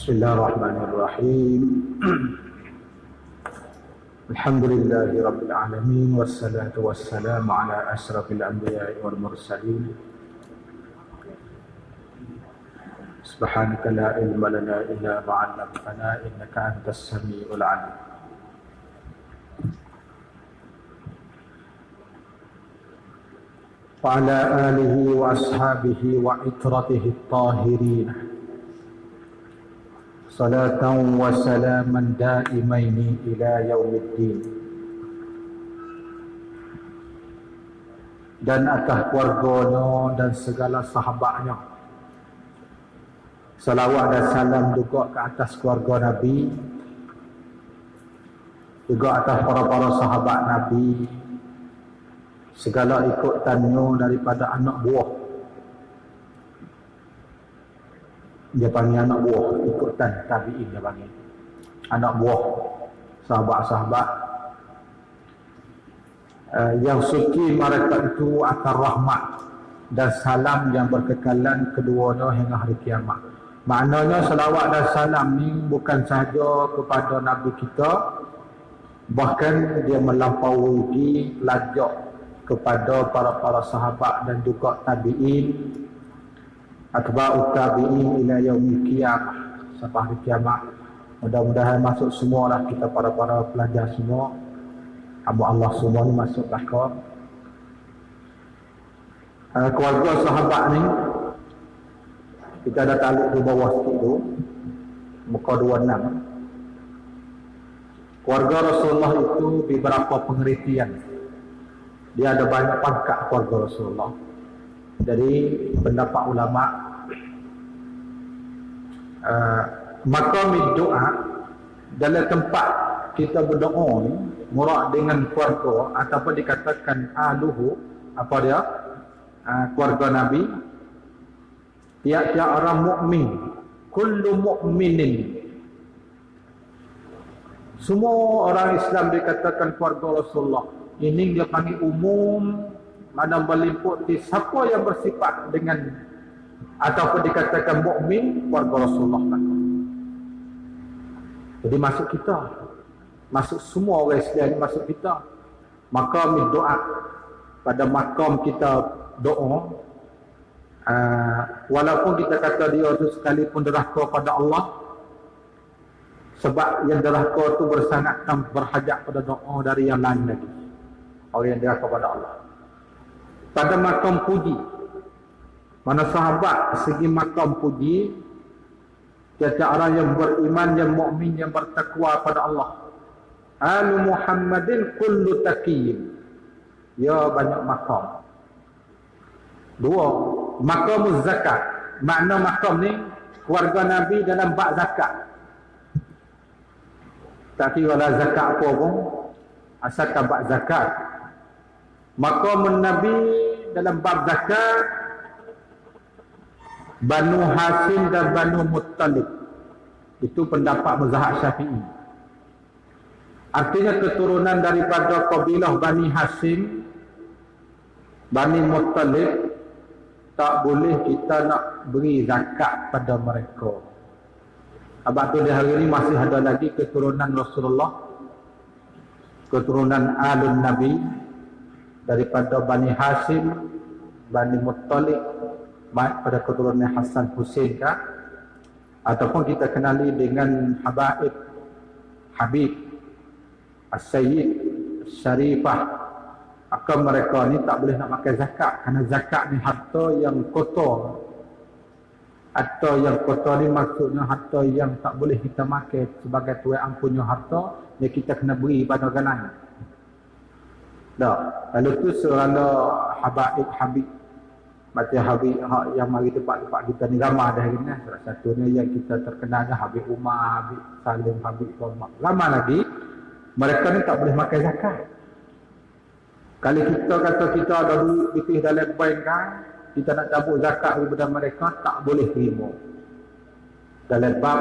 Bismillahirrahmanirrahim. Alhamdulillahi rabbil alamin wassalatu wassalamu ala asrafil anbiya'i wal mursalin. Subhanaka la ilma lana illa ma 'allamtana innaka antas samiul 'alim. Wa ala alihi wa ashabihi wa itratihi at-tahirin. Salatan wa salaman daimaini ila yaumiddin. Dan atas keluarganya dan segala sahabatnya. Salawat dan salam juga ke atas keluarga Nabi, juga atas para sahabat Nabi, segala ikutannya daripada anak buah. Dia panggil anak buah, ikutan tabi'in dia panggil. Anak buah, sahabat-sahabat. Yang suci mereka itu akan rahmat dan salam yang berkekalan keduanya hingga hari kiamat. Maknanya salawat dan salam ni bukan sahaja kepada Nabi kita, bahkan dia melampaui di lajak kepada para sahabat dan juga tabi'in, atba'ut tabi'in ila yaumil qiyamah, sampai hari kiamat. Mudah-mudahan masuk semualah kita para pelajar semua. Hamba Allah semua ni masuklah ke keluarga sahabat ni. Kita ada talik di bawah sikit tu, muka 26. Keluarga Rasulullah itu beberapa pengertian. Dia ada banyak pangkat keluarga Rasulullah. Dari pendapat ulama, maqam doa dalam tempat kita berdoa ni murad dengan keluarga ataupun dikatakan aluhu, apa dia, keluarga Nabi. Tiap-tiap orang mukmin, kullu mu'minin, semua orang Islam dikatakan keluarga Rasulullah. Ini dia panggil umum, mana meliputi siapa yang bersifat dengan ataupun dikatakan mukmin, keluarga Rasulullah. Jadi masuk kita, masuk semua orang Islam, masuk kita. Maqam doa, pada maqam kita doa, walaupun kita kata dia tu sekalipun derhaka pada Allah, sebab yang derhaka tu bersangatkan berhajat pada doa dari yang lain lagi, orang yang derhaka pada Allah. Pada makam puji, mana sahabat segi makam puji, tiap-tiap orang yang beriman, yang mukmin, yang bertakwa pada Allah. Alu Muhammadin kullu taqiyyin. Ya, banyak makam. Dua, makam zakat. Makna makam ni keluarga Nabi dalam bab zakat. Tak kira lah zakat apa pun, asalkan bab zakat. Maqam Nabi dalam bab zakat, Banu Hashim dan Banu Muttalib. Itu pendapat mazhab Syafi'i. Artinya keturunan daripada kabilah Bani Hashim, Bani Muttalib, tak boleh kita nak beri zakat pada mereka. Sebab tu di hari ini masih ada lagi keturunan Rasulullah, keturunan Alun Nabi, daripada Bani Hashim, Bani Muttalib, baik pada keturunan Hasan Hussein kah, ataupun kita kenali dengan Habib, As-Sayyid, Syarifah. Akan mereka ni tak boleh nak makan zakat, kerana zakat ni harta yang kotor. Harta yang kotor ni maksudnya harta yang tak boleh kita makan sebagai tuai ampunnya harta, yang kita kena beri pada orang lain. Tak. Lalu tu serana Habib, macam Habib yang mari tempat-tempat kita ni ramai dah hari ni. Salah satunya yang kita terkenalnya Habib Umar, Habib Salim, Habib Umar. Lama lagi, mereka ni tak boleh makan zakat. Kalau kita kata kita ada duit lebih dalam bank kan, kita nak cabut zakat daripada mereka, tak boleh terima. Dalam bab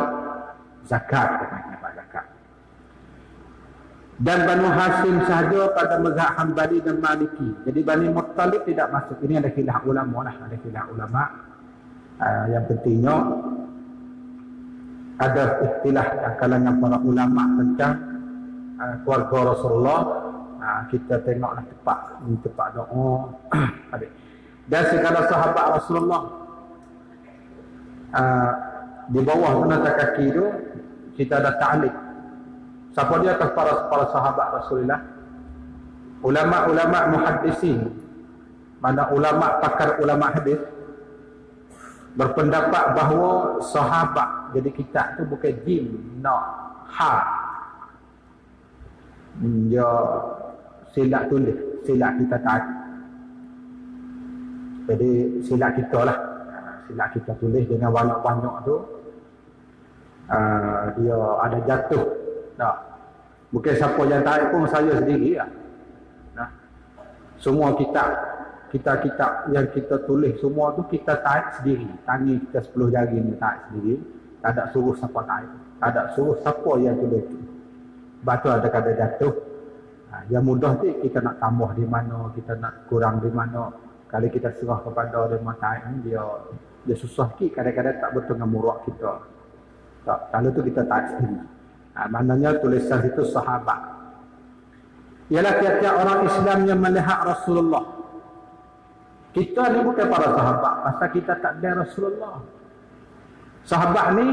zakat, bab zakat. Dan Banu Hashim sahaja pada mazhab Hanbali dan Maliki. Jadi Bani Muttalib tidak masuk. Ini ada khilaf ulama lah, ada khilaf ulama. Yang pentingnya ada istilah kalangan para ulama tentang keluarga Rasulullah. Kita tengoklah tempat doa. Dan segala sahabat Rasulullah di bawah penata kaki itu kita ada ta'liq. Siapa dia atas para sahabat Rasulullah? Ulama-ulama muhaddisin, mana ulama pakar ulama hadis, berpendapat bahawa sahabat jadi kitab tu bukan jim, ha. Dia sila tulis, sila kita taat. Jadi sila kita lah, sila kita tulis dengan banyak-banyak tu, dia ada jatuh. Tak. Bukan siapa yang taat pun saya sendiri lah. Nah. Semua kitab yang kita tulis semua tu kita taat sendiri. Tangan kita 10 jari ni taat sendiri. Tak ada suruh siapa taat. Tak ada suruh siapa yang tulis tu. Sebab tu ada kata jatuh. Yang mudah tu kita nak tambah di mana, kita nak kurang di mana. Kalau kita serah kepada dia taat ni, dia susah sikit. Kadang-kadang tak betul dengan murak kita. Tak, kalau tu kita taat sendiri. Maknanya tulisan itu sahabat. Ialah tiap-tiap orang Islam yang melihat Rasulullah. Kita ni bukan para sahabat, pasal kita tak ada Rasulullah. Sahabat ni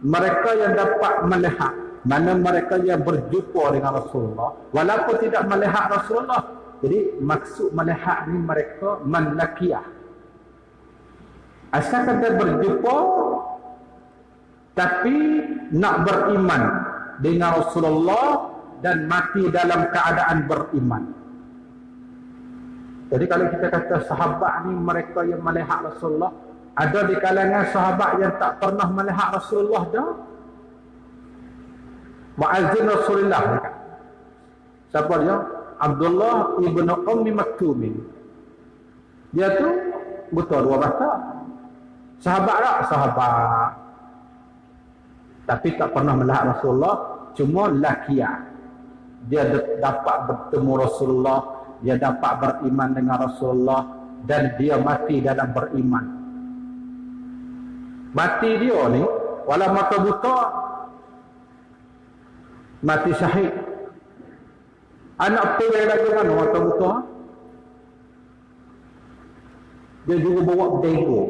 mereka yang dapat melihat, mana mereka yang berjumpa dengan Rasulullah walaupun tidak melihat Rasulullah. Jadi maksud melihat ni mereka manlakiyah. Asalkan dia berjumpa tapi nak beriman dengan Rasulullah dan mati dalam keadaan beriman. Jadi kalau kita kata sahabat ni mereka yang melihat Rasulullah, ada di kalangan sahabat yang tak pernah melihat Rasulullah dah. Muazzin Rasulullah. Siapa dia? Abdullah ibn Ummi Maktum. Dia tu betul dua bahasa. Sahabat tak? Sahabat. Tapi tak pernah melihat Rasulullah, cuma lakiyah. Dia dapat bertemu Rasulullah, dia dapat beriman dengan Rasulullah, dan dia mati dalam beriman. Mati dia ni walau mata buta, mati syahid. Anak tu yang lagi mana mata buta, dia juga bawa bego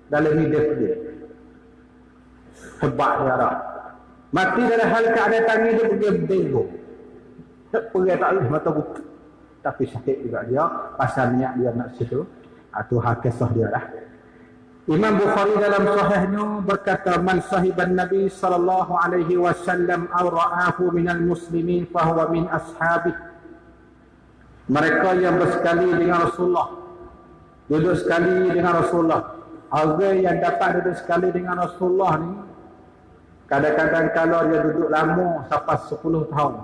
dalam hidup dia. Hebat dia ada. Mati dalam hal keadaan tangan dia pergi bego. Tak pergi tak boleh mata buta. Tapi syahid juga dia, pasal niat dia nak situ. Itu hal kisah dia lah. Imam Bukhari dalam sahihnya berkata, man sahiban Nabi sallallahu alaihi wasallam aw ra'ahu minal muslimin fahuwa min ashabih. Mereka yang bersekali dengan Rasulullah, duduk sekali dengan Rasulullah. Orang yang dapat duduk sekali dengan Rasulullah ni, kadang-kadang kalau dia duduk lama sampai 10 tahun,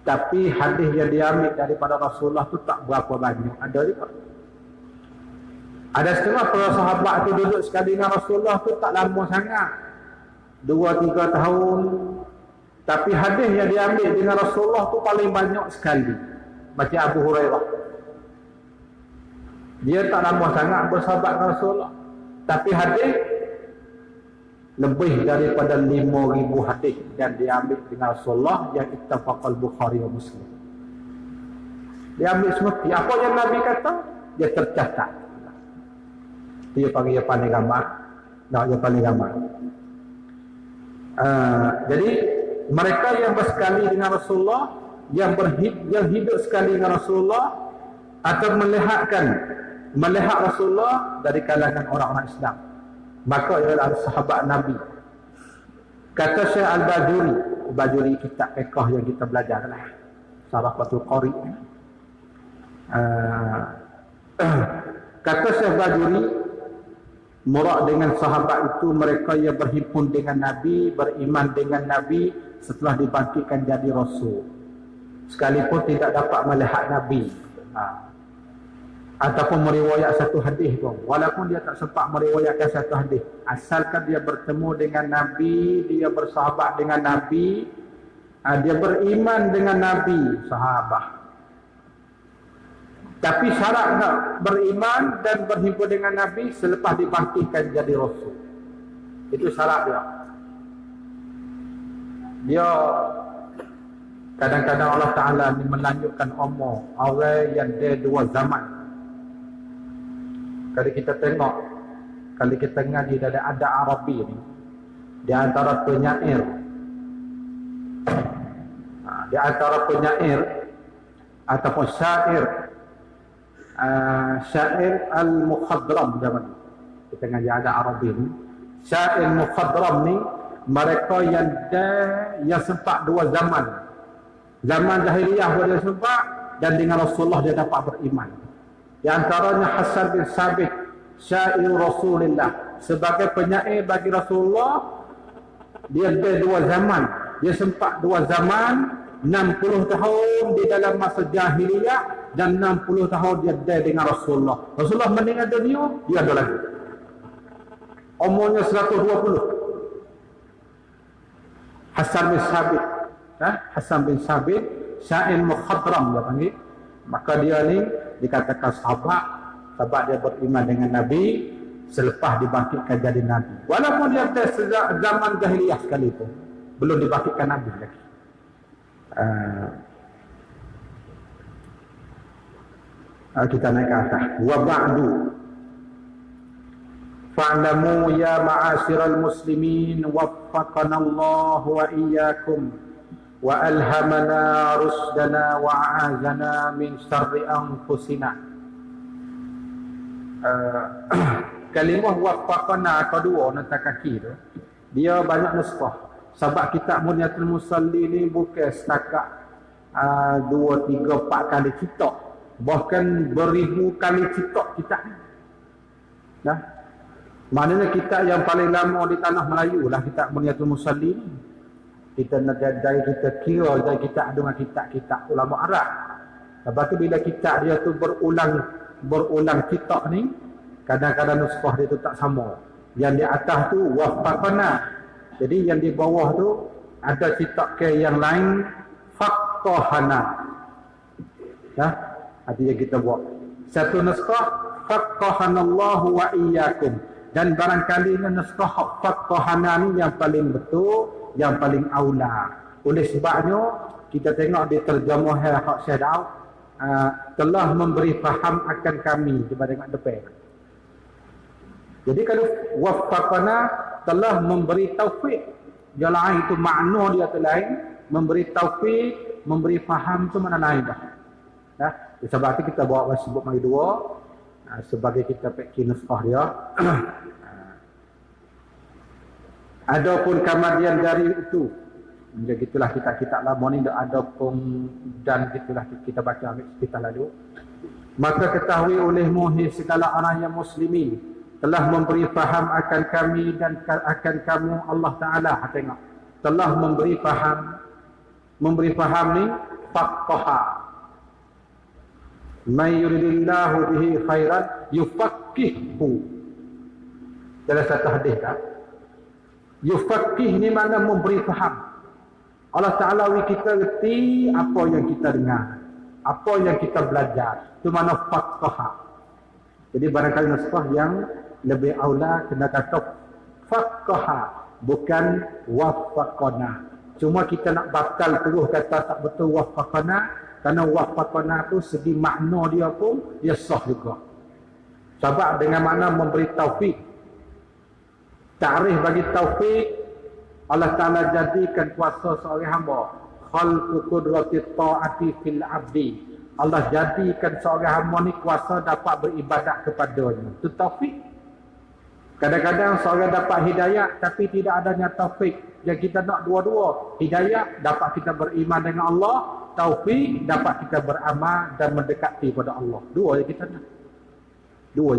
tapi hadis yang diambil daripada Rasulullah tu tak berapa banyak. Ada juga. Ada setengah para sahabat tu duduk sekali dengan Rasulullah tu tak lama sangat, 2-3 tahun, tapi hadis yang diambil dengan Rasulullah tu paling banyak sekali. Macam Abu Hurairah, dia tak lama sangat bersahabat dengan Rasulullah, tapi hadis lebih daripada 5,000 hadis yang diambil dengan Rasulullah yang ittafaqal Bukhari wa Muslim. Dia ambil semua apa yang Nabi kata, dia tercatat. Dia panggil pandai gambar. Dia pandai gambar. Jadi mereka yang bersekali dengan Rasulullah, yang hidup sekali dengan Rasulullah, atau melihat Rasulullah dari kalangan orang-orang Islam, maka ialah sahabat Nabi. Kata Syekh Al-Bajuri, kitab fiqh yang kita belajar lah, Syarah Fathul Qari. Kata Syekh Bajuri, murad dengan sahabat itu mereka yang berhimpun dengan Nabi, beriman dengan Nabi setelah dibangkitkan jadi Rasul, sekalipun tidak dapat melihat Nabi. Ataupun meriwayat satu hadis pun, walaupun dia tak sempat meriwayatkan satu hadis, asalkan dia bertemu dengan Nabi, dia bersahabat dengan Nabi, dia beriman dengan Nabi, sahabat. Tapi syarat nak beriman dan berhimpun dengan Nabi selepas dibangkitkan jadi Rasul. Itu syarat dia. Dia kadang-kadang Allah Ta'ala ni melanjutkan umur orang yang dia dua zaman. Kalau kita tengok, kalau kita ngaji dari ada Arabi ni, di antara penyair, di antara penyair ataupun syair, syair al-mukhadram zaman kita ngaji ada Arabi ni, syair mukhadram ni mereka yang sempat dua zaman. Zaman jahiliyah dia sempat, dan dengan Rasulullah dia dapat beriman. Di antaranya Hasan bin Sabit, syair Rasulullah, sebagai penyair bagi Rasulullah. Dia ada dua zaman. Dia sempat dua zaman, 60 tahun di dalam masa jahiliyah dan 60 tahun dia ada dengan Rasulullah. Rasulullah meninggal dunia, dia ada lagi. Umurnya 120. Hasan bin Sabit, Hasan bin Sabit, syair mukhadram dia panggil. Maka dia ni dikatakan sahabat dia beriman dengan Nabi selepas dibangkitkan jadi Nabi. Walaupun dia ada zaman jahiliyah sekalipun, belum dibangkitkan Nabi lagi. Kita naik ke atas. Wa ba'du fa'lamu ya ma'asyiral muslimin waffaqana Allah wa iyyakum wa alhamana rusdana wa a'azana min syarri anfusina. Kalimah waffaqana kedua nota kaki tu, dia banyak nuskah. Sebab kitab Munyatul Musalli ni bukan setakat 2, 3, 4 kali citak, bahkan beribu kali citak kitab ni. Nah, maknanya kitab yang paling lama di tanah Melayu lah kitab Munyatul Musalli ni. Kita dari kita kira dari kita dengan kitab-kitab ulama Arab. Lepas tu bila kitab dia tu berulang kitab ni, kadang-kadang nuskah dia tu tak sama. Yang di atas tu waffaqana. Jadi yang di bawah tu ada kitab ke yang lain faqahana. Ya, artinya kita buat satu nuskah faqahanallahu wa iyyakum, dan barangkali nuskah faqahana ni yang paling betul, yang paling aula. Oleh sebabnya kita tengok di terjemah hak Syekh Daud, telah memberi faham akan kami. Cuba tengok depan. Jadi kalau waffaqana telah memberi taufik, dia lain tu makna dia tu lain. Memberi taufik, memberi faham tu mana lain dah. Ya, sebab itu kita bawa sebut mari dua sebagai kita pakai nuskah dia. Adapun kemudian dari itu, jadi gitulah kitab-kitab lama ni ada pun, dan gitulah kita baca ambil kita lalu. Maka ketahui olehmu segala orang yang muslimin telah memberi faham akan kami dan akan kamu Allah Ta'ala. Tengok, telah memberi faham ni faqaha. May yuridillahu bihi khairan yufaqqihhu. Dalam satu hadis kan, yufaqqih ni makna memberi faham. Allah Ta'ala kita reti apa yang kita dengar, apa yang kita belajar. Itu makna faqaha. Jadi barangkali nuskah yang lebih aula kena kata faqaha, bukan waffaqana. Cuma kita nak batal terus kata tak betul waffaqana, kerana waffaqana tu segi makna dia pun dia sah juga. Sebab dengan makna memberi taufik. Ta'rif bagi taufik, Allah Ta'ala jadikan kuasa seorang hamba khalqu qudrati ta'ati fil abdi. Allah jadikan seorang hamba ni kuasa dapat beribadat kepadanya. Itu taufik. Kadang-kadang seorang dapat hidayah tapi tidak adanya taufik. Yang kita nak dua-dua. Hidayah dapat kita beriman dengan Allah, taufik dapat kita beramal dan mendekati kepada Allah. Dua yang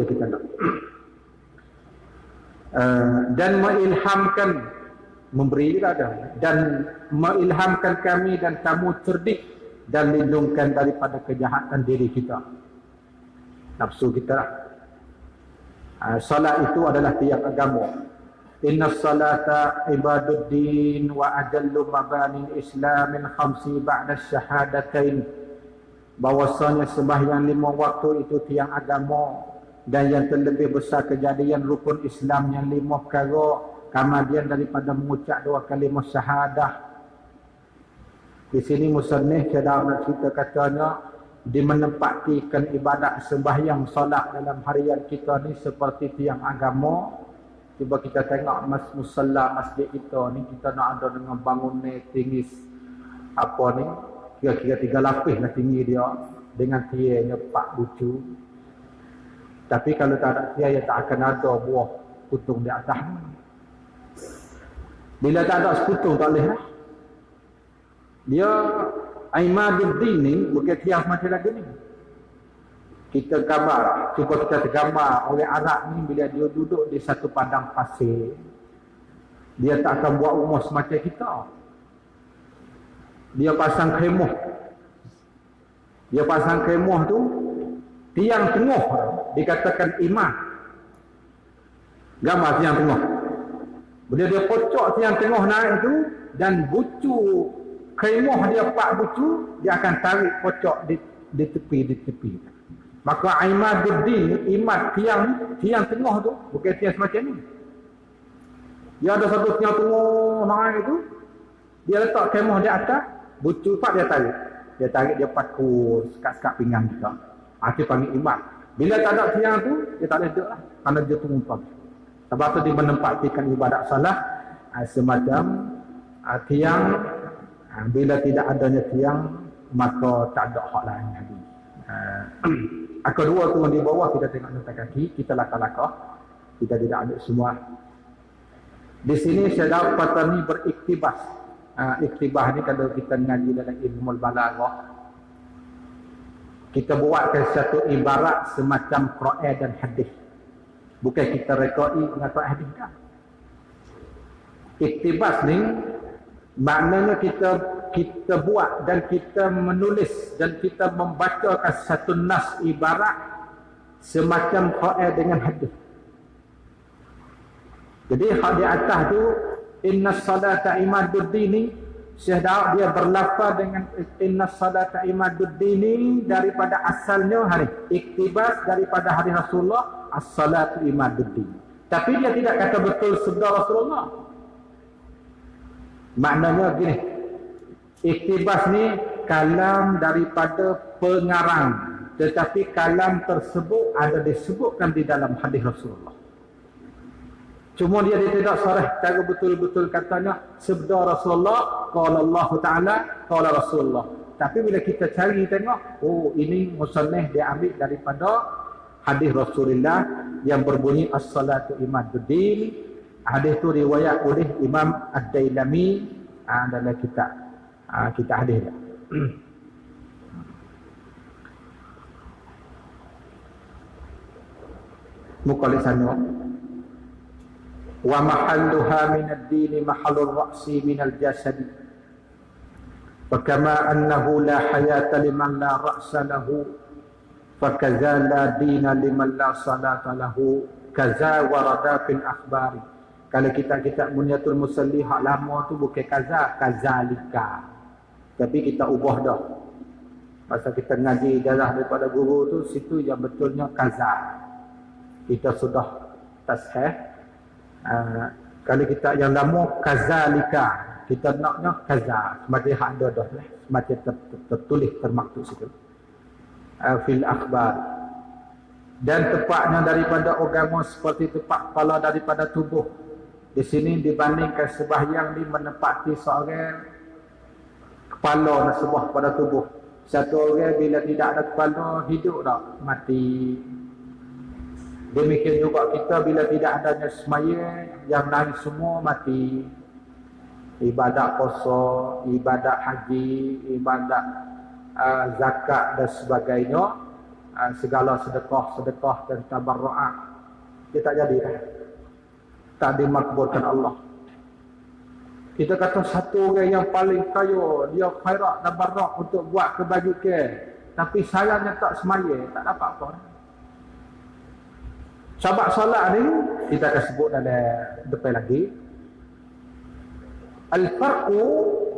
kita nak. Dan mengilhamkan, memberi juga ada, dan mengilhamkan kami dan kamu cerdik dan lindungkan daripada kejahatan diri kita, nafsu kita lah. Salat itu adalah tiang agama. Inna salata ibaduddin wa ajallu mabani islamin khamsi ba'da syahadatain. Bahwasanya sembahyang 5 waktu itu tiang agama, dan yang terlebih besar kejadian rukun Islam yang 5 perkara kemudian daripada mengucap 2 kalimah syahadah. Di sini musannif sedang nak cerita katanya di menempatikan ibadat sembahyang solat dalam harian kita ni seperti tiang agama. Cuba kita tengok musalla masjid kita ni, kita nak ada dengan bangun ni tinggi apa ni, kira-kira 3 lapis lah tinggi dia, dengan tiangnya 4 bucu. Tapi kalau tak ada tiang, tak akan ada buah putung di atas ni. Bila tak ada seputung tak boleh lah. Dia Imaduddin ni bukan tiang macam lagi ni. Kita gambar, cuba kita tergambar orang Arab ni bila dia duduk di satu padang pasir, dia tak akan buat rumah semacam kita. Dia pasang khemah. Dia pasang khemah tu, tiang tengah dikatakan imam. Gambar tiang tengah. Bila dia pocok tiang tengah naik tu, dan bucu khemah dia 4 bucu, dia akan tarik pocok di tepi. Maka Imaduddin, imam tiang tengah tu, bukan tiang semacam ni. Dia ada satu tiang tengah naik tu, dia letak khemah di atas, bucu 4 dia tarik. Dia tarik, dia pakur sekat-sekat pinggang kita. Dia panggil imam. Bila tak ada tiang tu, dia tak boleh duduk lah. Kerana dia tumpang. Sebab tu dia menempatkan ibadat salat semacam tiang. Bila tidak adanya tiang, maka tak ada hak lain lagi. Kedua tu di bawah kita tengok nota kaki, kita lakah-lakah, kita tidak ambil semua. Di sini saya dapat ni beriktibas. Iktibas ni kalau kita ngaji dalam ilmu balaghah, kita buatkan satu ibarat semacam Quran dan hadis. Bukan kita rekoi dengan Quran hadis dah. Iktibas ni maknanya kita buat dan kita menulis dan kita membacakan satu nas ibarat semacam Quran dengan hadis. Jadi hak di atas tu inna salata imaduddini, Syekh Daud dia berlafaz dengan inna salata imaduddini daripada asalnya hari iktibas daripada hadis Rasulullah as-salatu imaduddin. Tapi dia tidak kata betul sabda Rasulullah. Maknanya gini, iktibas ni kalam daripada pengarang, tetapi kalam tersebut ada disebutkan di dalam hadis Rasulullah. Cuma dia tidak sarah cara betul-betul katanya sabda Rasulullah, qala Allah Taala, qala Rasulullah. Tapi bila kita cari tengok, oh ini musannif dia ambil daripada hadis Rasulullah yang berbunyi as-salatu imaduddin. Hadis tu riwayat oleh Imam Ad-Dailami dalam kitab hadis dia. Muka lisannya wa mahalluha min ad-din mahallur ra'si min al-jasad wa kama annahu la hayata liman la ra'sa lahu fakadza la dina liman la salata lahu kaza warada fil akhbari. Kalau kita Munyatul Musalli hak lama tu bukan kazalika, tapi kita ubah dah. Masa kita ngaji darah daripada guru tu, situ yang betulnya kaza. Kita sudah tasheh. Kalau kita yang lama kazalika, kita naknya kaza, semacam hak ada dah lah, semacam tertulis termaktub situ. Fil akhbar. Dan tepatnya daripada agama seperti tepat kepala daripada tubuh. Di sini dibandingkan sembahyang di menempati seorang kepala dan sebuah pada tubuh. Satu orang bila tidak ada kepala, hidup tak? Mati. Demikian juga kita bila tidak adanya semaya, yang lain semua mati. Ibadat puasa, ibadat haji, ibadat zakat dan sebagainya, segala sedekah dan tabarru'at, dia tak jadi dah. Tak dimakbulkan Allah. Kita kata satu orang yang paling kaya, dia khairat dan barak untuk buat kebajikan, tapi sayangnya tak semaya, tak dapat apa. Sebab solat ni kita akan sebut dalam depan lagi. Al-farqu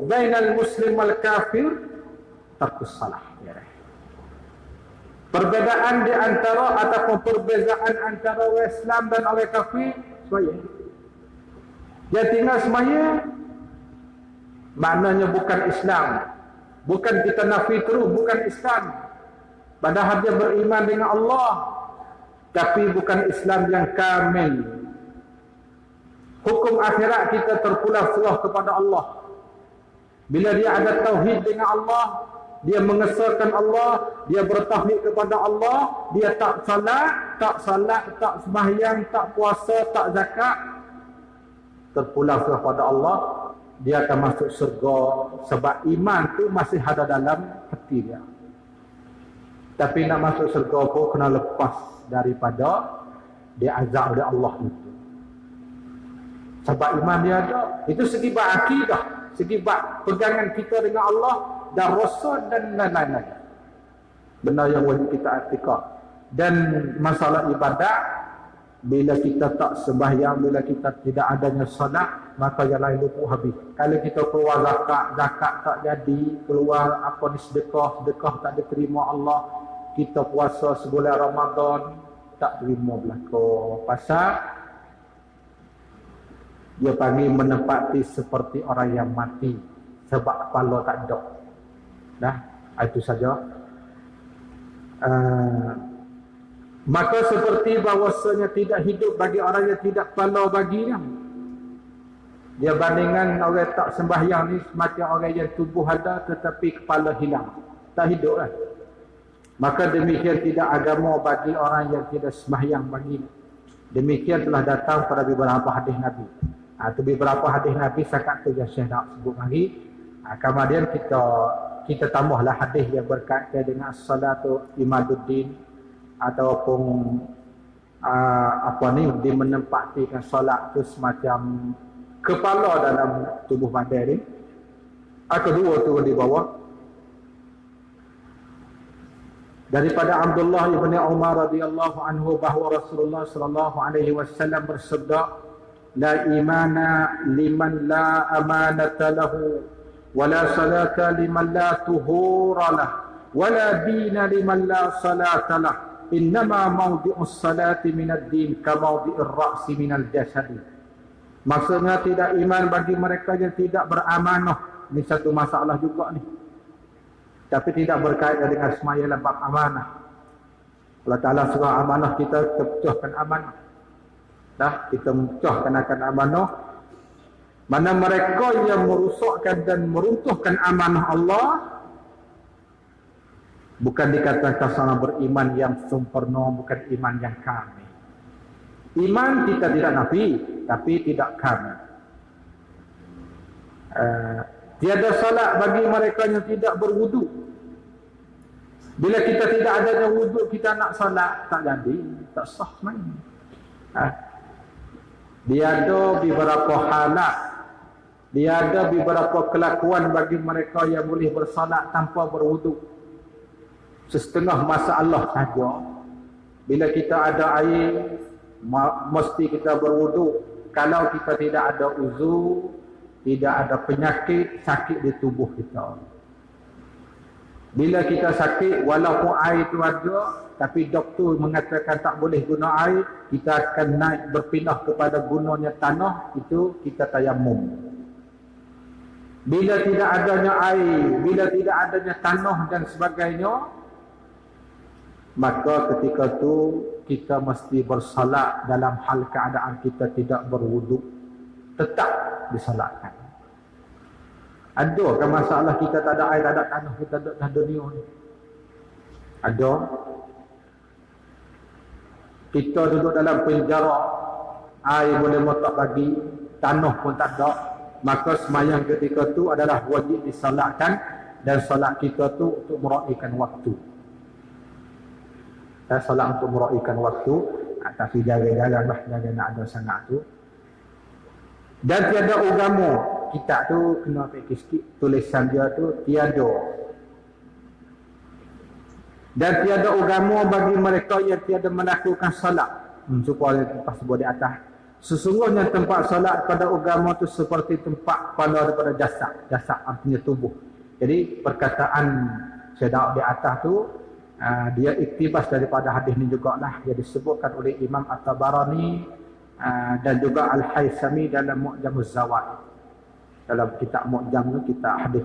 bainal muslim wal kafir tarkus salah. Perbezaan di antara ataupun perbezaan antara orang Islam dan orang kafir semaya. Dia tinggal sembahyang, maknanya bukan Islam. Bukan kita nafi terus, bukan Islam. Padahal dia beriman dengan Allah, tapi bukan Islam yang kamil. Hukum akhirat kita terpulang serah kepada Allah. Bila dia ada tauhid dengan Allah, dia mengesahkan Allah, dia bertauhid kepada Allah, dia tak salat, tak sembahyang, tak puasa, tak zakat, terpulang serah pada Allah, dia akan masuk syurga sebab iman tu masih ada dalam hati dia. Tapi nak masuk syurga pun kena lepas daripada diazab oleh Allah itu. Sebab iman dia ada. Itu segi bab akidah, segi bab pegangan kita dengan Allah dan Rasul dan lain-lain. Benda yang wajib kita i'tikad. Dan masalah ibadat, bila kita tak sembahyang, bila kita tidak adanya salat, maka yang lain luput habis. Kalau kita keluar zakat tak jadi, keluar apa ni sedekah tak diterima Allah, kita puasa sebulan Ramadan tak terima belaka. Pasal dia panggil menempati seperti orang yang mati sebab kepala tak ada. Dah, itu saja. Maka seperti bahawasanya tidak hidup bagi orang yang tidak kepala baginya. Dia bandingkan orang tak sembahyang ni semacam orang yang tubuh ada tetapi kepala hilang. Tak hidup kan? Maka demikian tidak agama bagi orang yang tidak sembahyang bagi. Demikian telah datang pada beberapa hadis Nabi. Itu beberapa hadis Nabi sakat tu yang Syekh nak sebut lagi. Kemudian kita tambahlah hadis yang berkaitan dengan salatu imaduddin ataupun dia menempatikan solat tu semacam kepala dalam tubuh badan ni. Kedua tu di bawah. Daripada Abdullah ibn Umar radhiyallahu anhu bahawa Rasulullah sallallahu alaihi wasallam bersabda, la imana liman la amanata lahu, wala salata liman la tuhura lah, wala dina liman la salata lah. Innama mawdi'us salati minad din ka mawdi'ir ra'si minal jasad. Maksudnya tidak iman bagi mereka yang tidak beramanah. Ini satu masalah juga ni. Tapi tidak berkaitan dengan semaya bab amanah. Allah Ta'ala suruh amanah, kita pecahkan amanah. Dah, kita pecahkan akan amanah. Mana mereka yang merusakkan dan meruntuhkan amanah Allah, bukan dikatakan sana beriman yang sempurna, bukan iman yang kamil. Iman kita tidak nafi, tapi tidak kamil. Tiada salat bagi mereka yang tidak berwudu. Bila kita tidak adanya wudu, kita nak salat, tak jadi, tak sah main. Dia ada beberapa halat, dia ada beberapa kelakuan bagi mereka yang boleh bersalat tanpa berwudu. Setengah masalah saja. Bila kita ada air, mesti kita berwudu. Kalau kita tidak ada uzur, tidak ada penyakit, sakit di tubuh kita. Bila kita sakit, walaupun air itu ada, tapi doktor mengatakan tak boleh guna air, kita akan naik berpindah kepada gunanya tanah, itu kita tayamum. Bila tidak adanya air, bila tidak adanya tanah dan sebagainya, maka ketika itu kita mesti bersalat dalam hal keadaan kita tidak berwuduk. Tetap disalatkan. Ada kan masalah kita tak ada air, tak ada tanah, kita duduk dalam dunia ni? Ada. Kita duduk dalam penjara, air boleh motak bagi, tanah pun tak ada, maka sembahyang ketika tu adalah wajib disalatkan, dan salat kita tu untuk meraihkan waktu. Dan salat untuk meraihkan waktu, tapi jaga-jagalah, jangan nak ada sangat tu. Dan tiada agama, kitab tu kena pakai sikit, tulisan dia tu tiada. Dan tiada agama bagi mereka yang tiada melakukan salat. Supaya lepas sebut di atas. Sesungguhnya tempat salat pada agama tu seperti tempat kepala daripada jasad. Jasad artinya tubuh. Jadi perkataan saya di atas tu, dia iktibas daripada hadis ni jugalah. Dia disebutkan oleh Imam At-Tabarani dan juga Al-Haythami dalam Mu'jamuz Zawaid. Dalam kitab Mu'jam tu kita hadis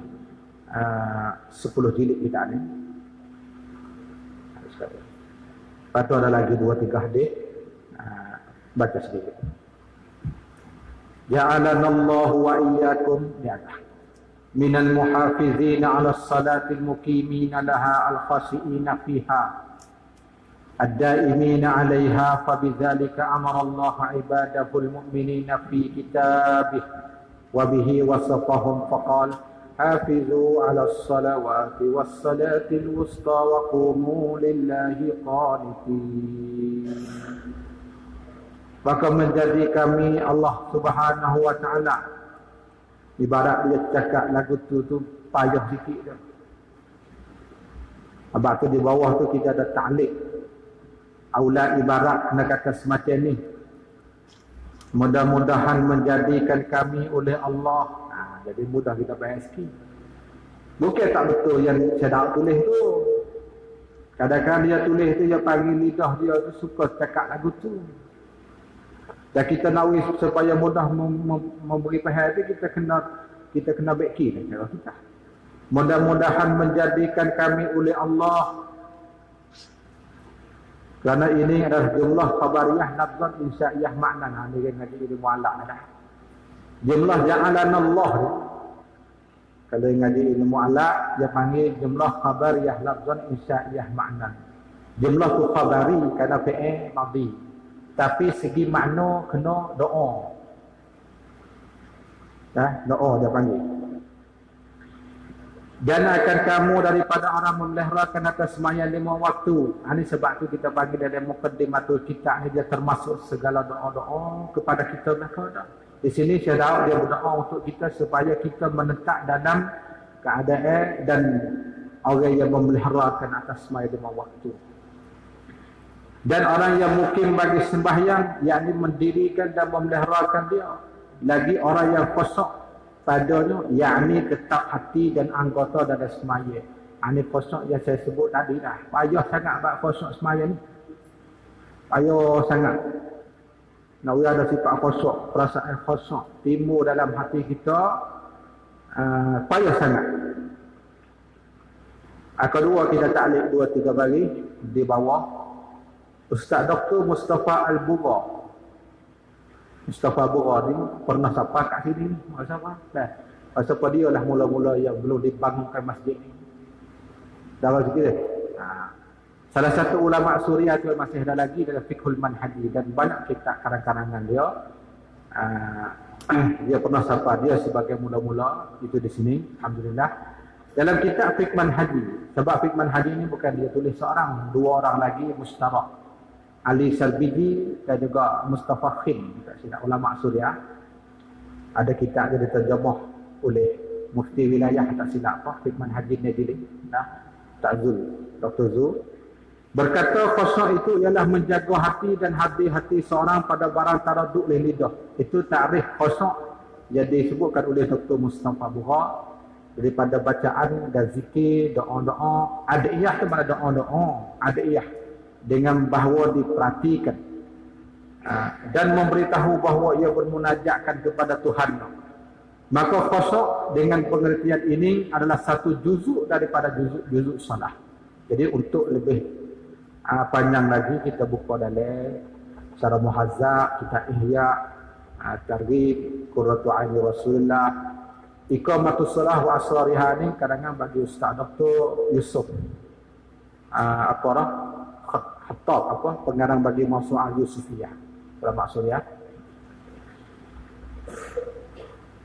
10 jilid kita ni. Lepas tu ada lagi 2-3 hadis, baca sedikit. Ja'alanallahu wa iyyakum minal muhafizina 'ala as-salati al-muqimina laha al-khashi'ina fiha الدائمين عليها فبذلك أمر الله عباده المؤمنين في كتابه وبه وصفهم فقال حافظوا على الصلوات والصلاة الوسطى وقوموا لله قانتين. Maka menjadi kami Allah Subhanahu wa taala, ibarat dia cakap lagu tu payah sikit dah. Abang tu di bawah tu kita ada ta'liq. Aula ibarat nak kata semacam ni. Mudah-mudahan menjadikan kami oleh Allah. Jadi mudah kita bayar sikit. Bukan tak betul yang saya tulis tu. Kadang-kadang dia tulis tu, dia panggil lidah dia tu suka cakap lagu tu. Dan kita nak wis supaya mudah memberi faham tu, kita kena baiki lah cara kita. Mudah-mudahan menjadikan kami oleh Allah. Kerana ini adalah jumlah khabariyah lafzan insya'iyah makna. Ni kan ngaji ilmu alaq dah. Jumlah ja'alanallah. Kalau ngaji ilmu alaq dia panggil jumlah khabariyah lafzan insya'iyah makna. Jumlah tu khabari kerana fi'il madhi. Tapi segi makna kena doa. Doa dia panggil. Janakan kamu daripada orang memeliharakan atas sembahyang 5 waktu. Ini sebab tu kita panggil dalam muqaddimatul kitab ni, dia termasuk segala doa-doa kepada kita belaka. Di sini saya dia berdoa untuk kita supaya kita menetap dalam keadaan dan orang yang memeliharakan atas sembahyang 5 waktu. Dan orang yang mukim bagi sembahyang, yakni mendirikan dan memeliharakan dia. Lagi orang yang kosok padanya, yakni tetap hati dan anggota dalam semaya. Ini kosok yang saya sebut tadi dah. Payah sangat buat kosok semaya ni. Payah sangat. Nak ada sifat kosok, perasaan kosok timbul dalam hati kita, payah sangat. Kedua kita ta'liq 2-3 baris di bawah. Ustaz Dr. Mustafa Al-Bugha. Mustafa Bugha ni pernah siapa kat sini ni? Masa apa? Masa apa dia lah mula-mula yang belum dibangunkan masjid ni. Dah sikit. Salah satu ulama Suriah tu masih ada lagi dalam Fiqhul Manhaji dan banyak kitab karang-karangan dia. Dia pernah siapa dia sebagai mula-mula itu di sini. Alhamdulillah. Dalam kitab Fiqh Manhaji. Sebab Fiqh Manhaji ni bukan dia tulis seorang, 2 orang lagi mustarak. Ali Salbiji dan juga Mustafa Khin, ulama Suriah. Ada kitab dia diterjemah oleh Mufti Wilayah tak silap apa, Fiqh Manhajin Najili, Tak Zul, Dr. Zul. Berkata kosok itu ialah menjaga hati dan hati-hati seorang pada barang taraduk oleh lidah. Itu takrif kosok yang disebutkan oleh Dr. Mustafa Bugha daripada bacaan dan zikir, doa-doa. Adiyah tu mana doa-doa, adiyah. Dengan bahawa diperhatikan dan memberitahu bahawa ia bermunajatkan kepada Tuhan. Maka kosok dengan pengertian ini adalah satu juzuk daripada juzuk salah. Jadi untuk lebih panjang lagi kita buka dalam secara muhazzab, kita ihya, targhib, qurratu aini Rasulullah, iqamatus shalah wa asrariha ni kadang-kadang bagi Ustaz Dr. Yusuf Khattab pengarang bagi Mawsu'ah Yusufiyah ulama Suriah.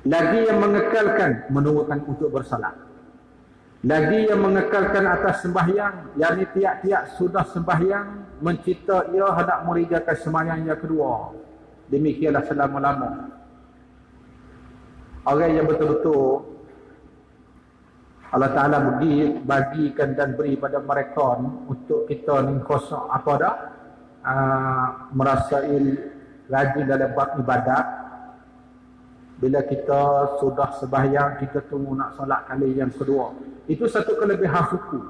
Lagi yang mengekalkan menurutkan untuk bersalat. Lagi yang mengekalkan atas sembahyang, yakni tiap-tiap sudah sembahyang mencipta ia hendak merigakan sembahyang yang kedua. Demikianlah selama-lama. Orang yang betul-betul Allah Ta'ala bagikan dan beri pada mereka untuk kita ni kosong apa dah merasai rajin dalam bab ibadat. Bila kita sudah sembahyang, kita tunggu nak solat kali yang kedua. Itu satu kelebihan suku.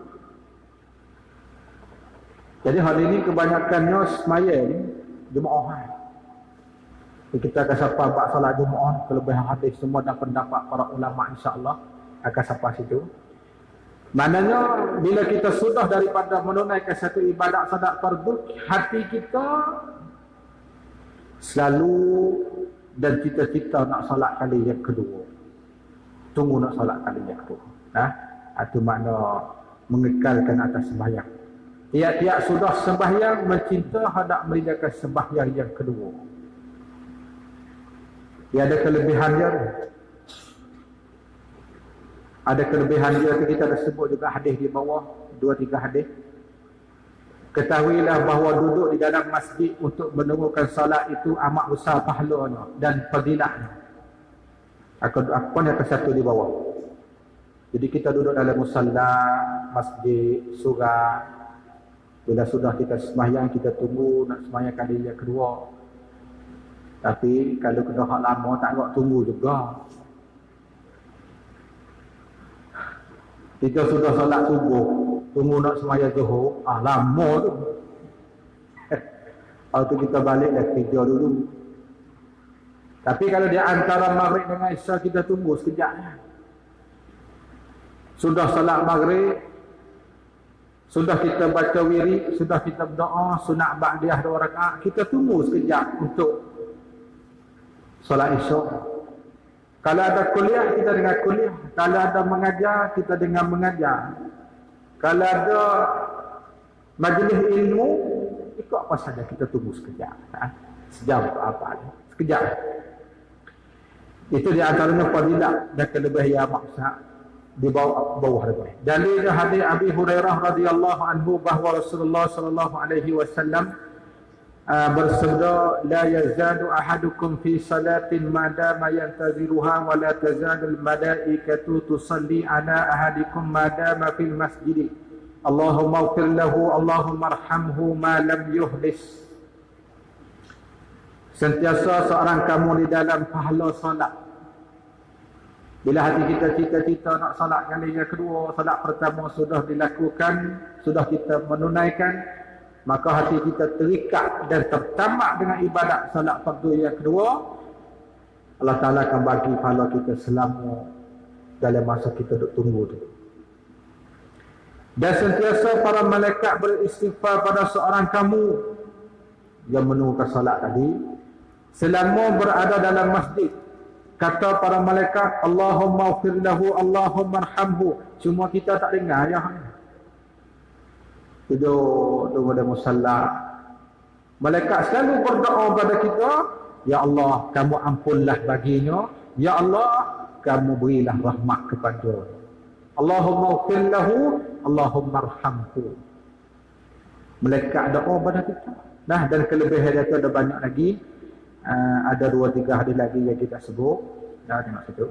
Jadi hari ini kebanyakannya semaya ni jemaah. Kita akan sampai bab solat Jumaat, kelebihan hadis semua dan pendapat para ulama insya-Allah akan sampai situ. Maknanya bila kita sudah daripada menunaikan satu ibadat solat fardu, hati kita selalu dan cita-cita nak solat kali yang kedua. Tunggu nak solat kali yang kedua. Itu makna mengekalkan atas sembahyang. Tiap-tiap sudah sembahyang mencinta hendak mengerjakan sembahyang yang kedua. Dia ada kelebihan dia. Ada kelebihan dia tu kita dah sebut juga hadis di bawah 2-3 hadis. Ketahuilah bahawa duduk di dalam masjid untuk menunggukan salat itu amat besar pahalanya dan fadilatnya. Apa yang ke-1 di bawah. Jadi kita duduk dalam musalla, masjid, surau. Bila sudah kita sembahyang, kita tunggu nak sembahyang kali yang kedua. Tapi kalau kena hak lama tak nak tunggu juga. Kita sudah solat subuh, tunggu nak sembahyang zuhur, lama tu. Lepas tu kita baliklah kerja dulu. Tapi kalau di antara maghrib dengan isya kita tunggu sekejap. Sudah solat maghrib, sudah kita baca wirid, sudah kita berdoa, sunat ba'diyah 2 rakaat, kita tunggu sekejap untuk solat isya. Kalau ada kuliah, kita dengar kuliah. Kalau ada mengajar, kita dengar mengajar. Kalau ada majlis ilmu, ikut apa saja kita tunggu sekejap. Sejam atau apa. Sekejap. Itu di antaranya fadilah dan kelebihan yang maksud di bawah itu. Dalil hadis Abi Hurairah radhiyallahu anhu bahawa Rasulullah sallallahu alaihi wasallam bersabda, la yazadu ahadukum fi salatin ma dama yantaziruha wa la tazadul malaikatu tusalli ala ahadikum ma dama fil masjid. Allahumma ighfir lahu, Allahumma arhamhu ma lam yuhdis. Sentiasa seorang kamu di dalam pahala solat. Bila hati kita cita-cita nak solat kali yang kedua, solat pertama sudah dilakukan, sudah kita menunaikan, maka hati kita terikat dan tertamak dengan ibadat solat fardu yang kedua, Allah Ta'ala akan bagi pahala kita selama dalam masa kita duduk tunggu tu. Dan sentiasa para malaikat beristighfar pada seorang kamu yang menunggukan solat tadi, selama berada dalam masjid. Kata para malaikat, Allahumma ighfir lahu, Allahumma arhamhu. Cuma kita tak dengar ya. Tunggu dalam musalla. Malaikat selalu berdoa pada kita, ya Allah, kamu ampunlah baginya. Ya Allah, kamu berilah rahmat kepada. Allahumma ighfir lahu, Allahumma arhamhu. Malaikat doa pada kita. Nah, dan kelebihan dia tu ada banyak lagi. Ada 2-3 hadis lagi yang kita sebut. Dah tengok situ.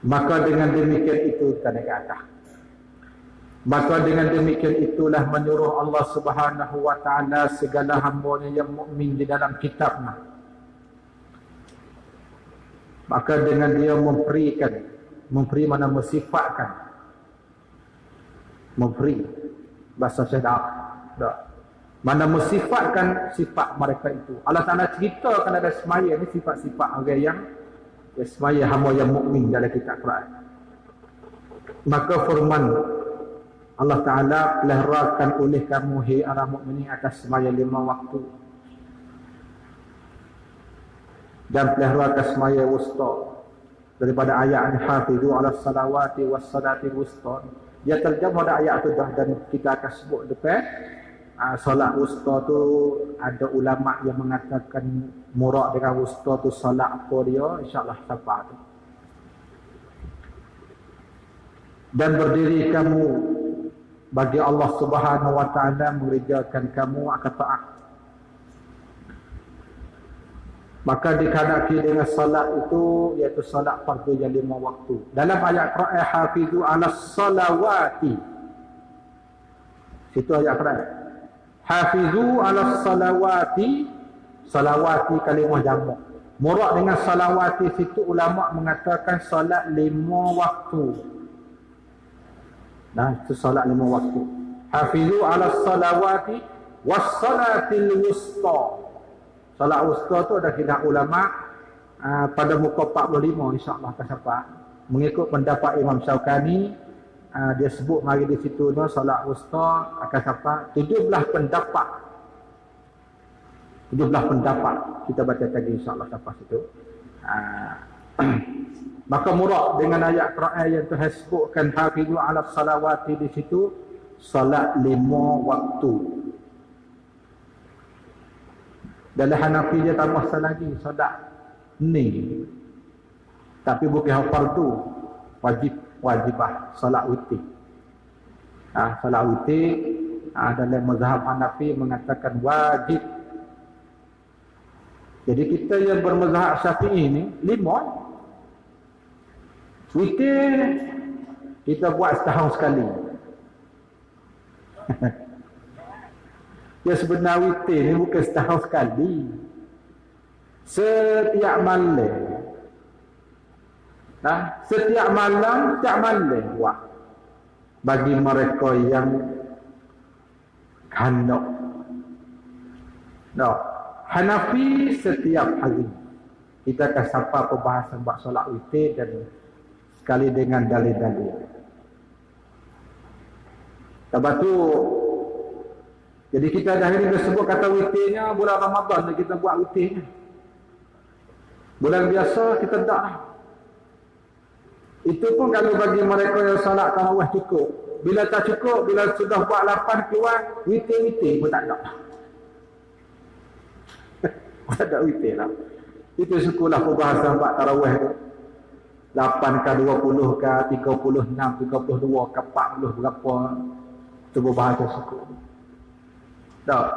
Maka dengan demikian itu kita naik ke atas. Maka dengan demikian itulah menyuruh Allah Subhanahu wa taala segala hamba-Nya yang mukmin di dalam kitabnya. Maka dengan dia memberi mana mensifatkan, memberi bahasa sedap, mana mensifatkan sifat mereka itu. Allah Ta'ala ceritakan ada semaya ni sifat-sifat orang yang semaya hamba yang mukmin dalam kitab Quran. Maka firman Allah Ta'ala, peliharakan oleh kamu hai orang mukmin atas semaya 5 waktu, dan peliharakan semaya wusta. Daripada ayat ni, hafizu ala salawati was salati wusta, dia terjemah pada ayat tu dah, dan kita akan sebut depan. Solat wusta tu ada ulama yang mengatakan murad dengan wusta tu solat apa dia, insyaAllah siapa tu. Dan berdiri kamu bagi Allah Subhanahu wa ta'ala, mengerjakan kamu akan taat. Maka dikadaki dengan salat itu, iaitu salat fardu yang 5 waktu. Dalam ayat Quran, hafizu ala salawati. Situ ayat Quran. Hafizu ala salawati. Salawati kalimah jamak. Murad dengan salawati situ ulama mengatakan solat 5 waktu. Nah, itu solat 5 waktu. Hafizu ala salawati was salatil wusta. Solat wusta tu ada kidah ulama pada muka 45 insya-Allah kasapa. Mengikut pendapat Imam Syaukani, dia sebut mari di situ no solat wusta akan siapa 17 pendapat. 17 pendapat kita baca tadi insya-Allah sampai situ. Maka murad dengan ayat Quran yang Tuhan sebutkan hafizu ala salawati di situ solat 5 waktu. Dalam Hanafi dia tambah lagi solat ni. Tapi bukan fardu, wajibah solat witir. Solat witir dalam mazhab Hanafi mengatakan wajib. Jadi kita yang bermazhab Syafi'i ni 5 witir kita buat setahun sekali. Ya sebenar witir ni bukan setahun sekali. Setiap malam. Setiap malam buat. Bagi mereka yang hendak. Hanafi setiap hari. Kita akan sapa pembahasan bab solat witir dan sekali dengan dalil-dalil. Lepas tu, jadi kita dah hari dah sebut kata witirnya bulan Ramadan kita buat witirnya. Bulan biasa kita tak lah. Itu pun kalau bagi mereka yang solat tarawih cukup. Bila tak cukup, bila sudah buat 8 keluar, witir-witir pun tak ada. Tak ada witir lah. Itu sukulah perbahasan buat tarawih tu. 8 ke 20 ke 36, 32 ke 40 berapa. Itu berbahasa suku. Tak.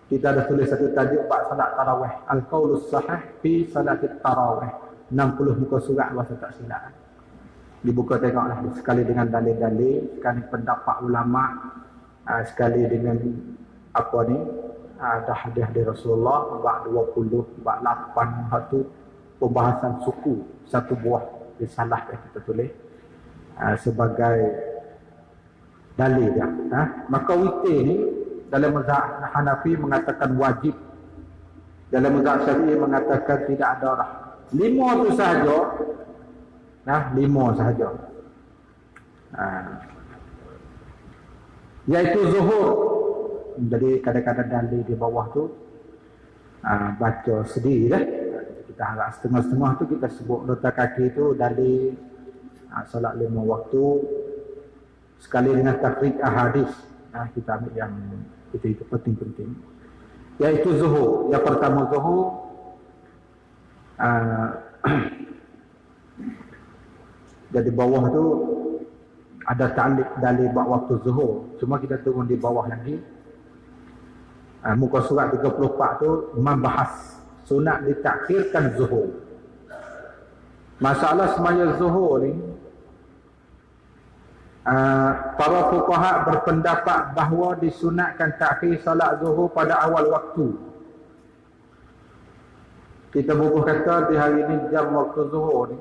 Kita ada tulis satu tajuk bab salat tarawih. Al-Qaulus Sahih fi Salatit Tarawih. 60 muka surat bahasa tak silap. Dibuka tengoklah sekali dengan dalil-dalil, sekali pendapat ulama, sekali dengan apa ni? Ada hadis dari Rasulullah bab 20, bab 8 satu pembahasan suku satu buah risalah yang kita tulis sebagai dalil dia. Maka witir ni dalam mazhab Hanafi mengatakan wajib. Dalam mazhab Syafi'i mengatakan tidak ada dah. 5 tu sahaja. 5 sahaja. Iaitu zuhur. Jadi kadang-kadang dalil di bawah tu baca sendiri dah. Kita harap setengah-setengah tu kita sebut nota kaki tu dalil solat 5 waktu sekali dengan takhrij ahadis. Kita ambil yang itu penting-penting. Iaitu zuhur. Yang pertama zuhur jadi bawah tu ada ta'liq dalil bab waktu zuhur. Cuma kita turun di bawah lagi. Muka surat 34 tu membahas sunat ditakhirkan zuhur. Masalah semaya zuhur ni para fuqaha berpendapat bahawa disunatkan takhir salat zuhur pada awal waktu. Kita bubuh kata di hari ni jam waktu zuhur ni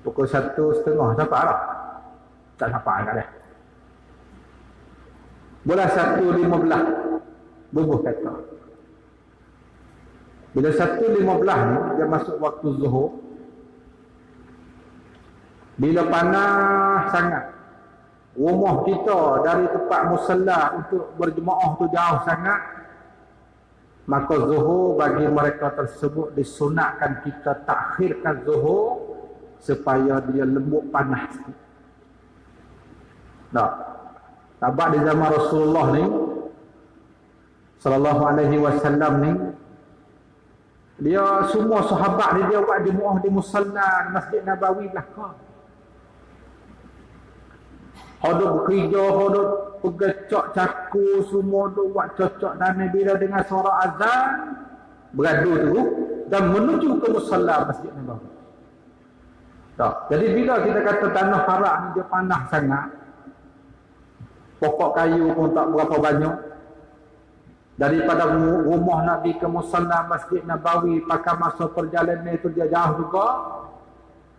pukul 1:30 sampai lah. Tak sampai agak dah. Bola 1:15 bubuh kata. Bila 1:15 ni dia masuk waktu zuhur. Bila panas sangat, rumah kita dari tempat musalla untuk berjemaah tu jauh sangat, maka zuhur bagi mereka tersebut disunatkan kita takhirkan zuhur supaya dia lembut panas. Tak. Sebab di zaman Rasulullah ni sallallahu alaihi wasallam ni dia semua sahabat dia buat jemaah di musalla Masjid Nabawi belakang. Hodok kerja, hodok pegecok caku semua duk buat cocok dan bila dengar suara azan beradu tu dan menuju ke musalla Masjid Nabawi. Tak. Jadi bila kita kata tanah Harak ni dia panas sangat, pokok kayu pun tak berapa banyak, Daripada rumah Nabi ke musalla Masjid Nabawi, pakai masa perjalanan itu dia jauh juga.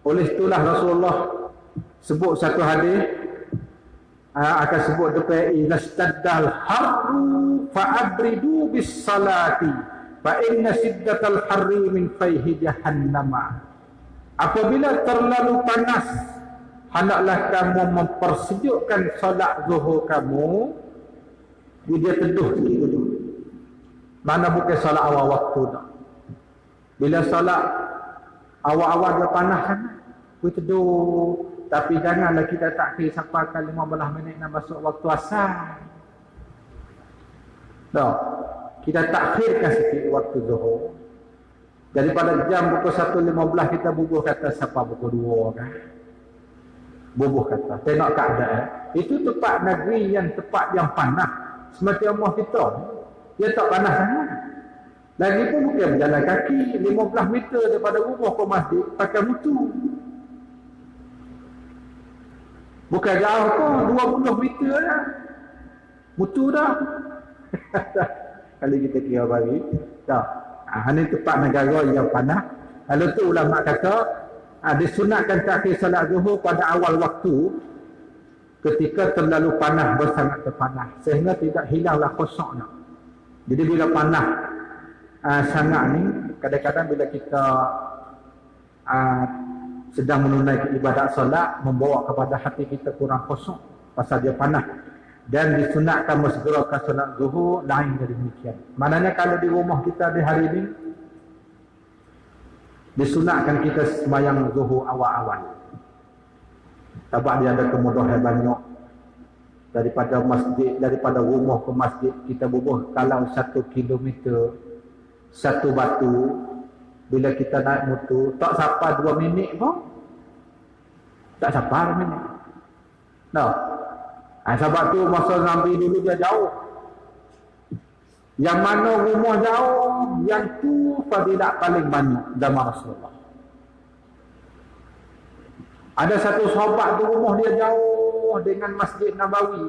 Oleh itulah Rasulullah sebut satu hadis, akan sebut depan, "Ilastaddal harru fa'abridu bis salati fa inna siddatal harri min fayhi jahannama." Apabila terlalu panas, hendaklah kamu mempersejukkan solat zuhur kamu. Dia teduh sikit dulu. Mana bukan solat awal waktu dah. Bila solat awal-awal dia panas kan, kita teduh. Tapi janganlah kita takhir sampai ke 15 minit nak masuk waktu asar. Tak. Kita takhirkan sikit waktu zuhur. Daripada jam pukul 1.15 kita bubuh kata sampai pukul 2 kan. Bubuh kata. Tengok keadaan. Itu tempat negeri yang tempat yang panas. Semacam rumah kita. Dia tak panas sangat. Lagipun bukan berjalan kaki 15 meter daripada rumah ke masjid pakai mutu. Bukan jauh pun 20 meter dah. Mutu dah. Kalau kita kira bagi. Tak. Ini tempat negara yang panas. Lalu tu ulama kata disunatkan takhir salat zuhur pada awal waktu ketika terlalu panas, bersangat terpanas, sehingga tidak hilanglah khusyuknya. Jadi bila panas sangat ni, kadang-kadang bila kita sedang menunaikan ibadat solat, membawa kepada hati kita kurang khusyuk pasal dia panas. Dan disunatkan mensegerakan solat zuhur, lain dari demikian. Maknanya kalau di rumah kita di hari ini, disunatkan kita sembahyang zuhur awal-awal. Sebab dia ada kemudahan banyak. Daripada masjid, daripada rumah ke masjid, kita bubuh kalau 1 kilometer, 1 batu. Bila kita naik motor, tak sampai 2 minit pun. Tak sampai 2 minit. Tak. Sebab tu masa Nabi dulu dia jauh. Yang mana rumah jauh, yang tu fadilat paling banyak zaman Rasulullah. Ada satu sahabat tu rumah dia jauh dengan Masjid Nabawi.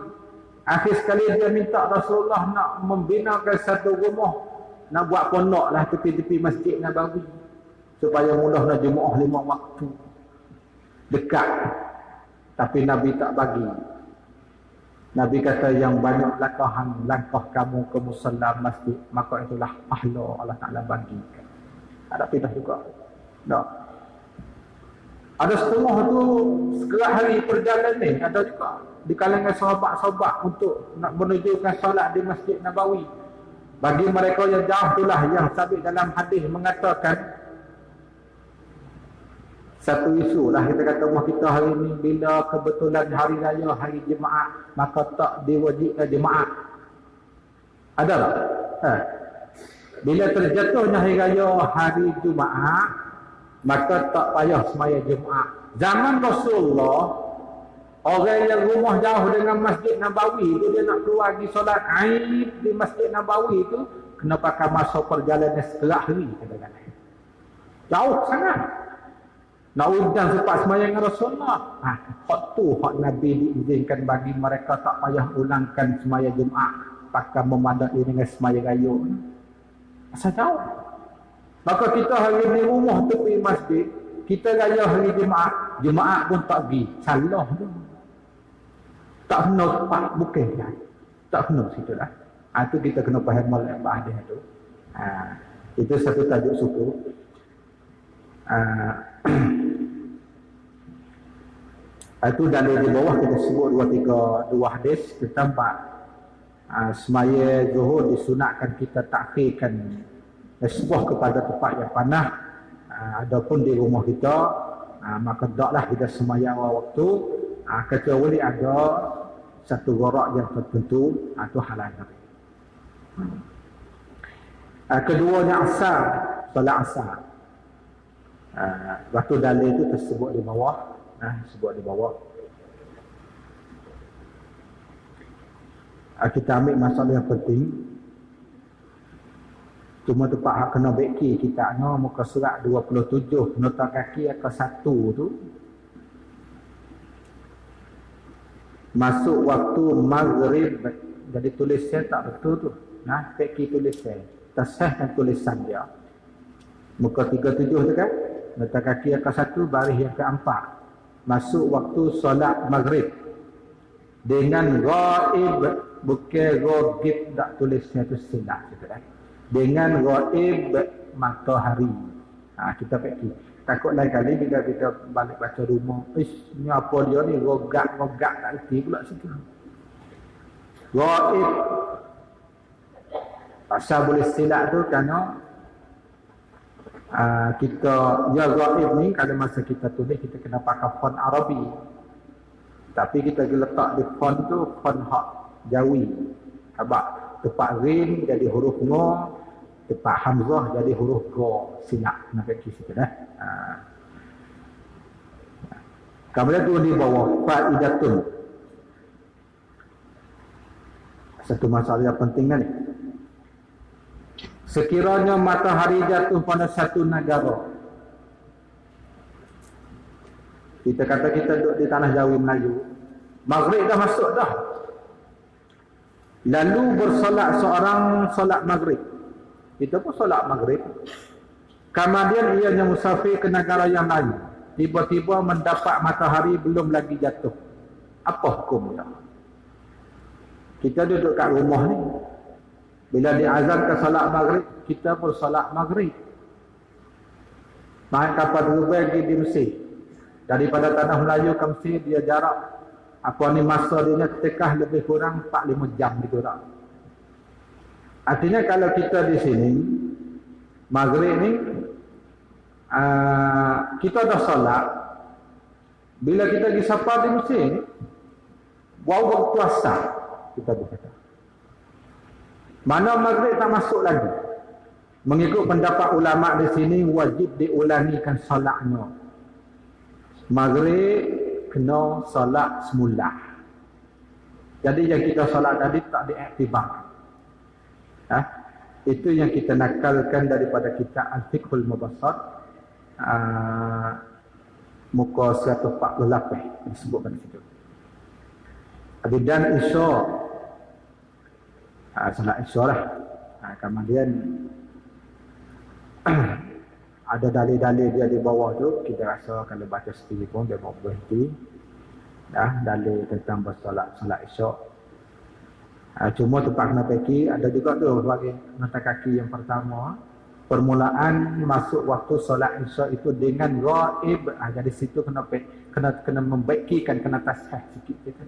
Akhir sekali dia minta Rasulullah nak membinakan satu rumah, nak buat pondok lah tepi-tepi Masjid Nabawi, supaya mudah nak jemaah 5 waktu. Dekat. Tapi Nabi tak bagi. Nabi kata yang banyak langkah kamu ke musalla masjid, maka itulah pahala Allah Ta'ala bagikan. Ada pindah juga. Tak. Ada setengah tu segerak hari perjalanan ni, ada juga di kalangan sahabat-sahabat untuk nak menunjukkan solat di Masjid Nabawi. Bagi mereka yang jauh itulah yang sabit dalam hadis mengatakan satu isu lah, kita kata rumah kita hari ni bila kebetulan hari raya, hari Jumaat, maka tak diwajibkan Jumaat. Ada tak? Bila terjatuhnya hari raya hari Jumaat, maka tak payah semaya Jumaat. Zaman Rasulullah, orang yang rumah jauh dengan Masjid Nabawi itu, dia nak keluar pergi solat Aid di Masjid Nabawi itu, kena pakai masa perjalanan setengah hari kadang-kadang. Jauh sangat. Nak undang sempat semayang dengan Rasulullah. Hak tu hak Nabi diizinkan bagi mereka tak payah ulangkan semayang Jumaat, pakai memadai dengan semayang raya. Asal jauh. Maka kita hari ni rumah tepi masjid, kita raya hari Jumaat, Jumaat pun tak pergi. Salah tu. Tak kena tempat, bukan kan? Tak kena situ lah. Itu kita kena faham malam hadis tu. Itu satu tajuk suku. Itu dalil di bawah kita sebut 2 hadis tentang semaya zuhur disunatkan kita takhirkan sebuah kepada tempat yang panas. Adapun di rumah kita, maka taklah kita semaya awal waktu, kecuali ada satu gharak yang tertentu, itu halangan. Keduanya asar, solat asar. Waktu dalil itu tersebut di bawah. Sebut di bawah. Kita ambil masalah yang penting. Cuma tempat hak kena beki kita muka surat 27 nota kaki ke 1 tu. Masuk waktu maghrib. Jadi tulis saya tak betul tu. peki tulisan. Tasahkan tulisan dia. Muka 37 tu kan? Mata kaki yang ke-1, baris yang ke-4. Masuk waktu solat maghrib. Dengan ghaib, bukan ghaib tak tulisnya tu silap. Dengan ghaib matahari. Kita peki. Takut lain kali bila kita balik baca rumah. Ni apa dia ni? Gogak tak erti pula situ. Ghaib. Asal boleh silap tu kerana kita ghaib ni kalau masa kita tulis kita kena pakai font Arabi. Tapi kita letak di font tu font hak Jawi. Sebab tempat rin jadi huruf ngo, tempat hamzah jadi huruf go. Silap nak pergi situ dah. Kemudian tu di bawah faidatun. Satu masalah yang penting ni. Sekiranya matahari jatuh pada satu negara. Kita kata kita duduk di tanah Jawi Melayu. Maghrib dah masuk dah. Lalu bersolat seorang solat maghrib. Kita pun solat maghrib. Kemudian ianya musafir ke negara yang lain. Tiba-tiba mendapat matahari belum lagi jatuh. Apa hukumnya? Kita duduk kat rumah ni. Bila diazankan salat maghrib, kita pun salat maghrib. Naik kapal terbang pergi di Mesir. Daripada tanah Melayu ke Mesir, dia jarak. Apa ni masa dia ketikah lebih kurang 4-5 jam gitu tak. Artinya kalau kita di sini, maghrib ni, kita dah salat. Bila kita pergi sapa di Mesir, waktu puasa, kita berkata. Mana maghrib tak masuk lagi. Mengikut pendapat ulama di sini wajib diulangikan solatnya. Maghrib kena solat semula. Jadi yang kita solat tadi tak diiktibar. Itu yang kita nakalkan daripada kitab Al-Fiqhul Mubassat. Muka 148 disebutkan di situ. Dan Isya salat Isya lah. Kemudian ada dalil-dalil dia di bawah tu. Kita rasa kalau baca sendiri pun dia bawa berhenti. Dalil tentang bersolat Isya. Cuma tempat kena peki ada juga tu bagi mata kaki yang pertama. Permulaan masuk waktu solat Isya itu dengan ghaib. Jadi situ kena membaikikan, kena tasah sikit kita.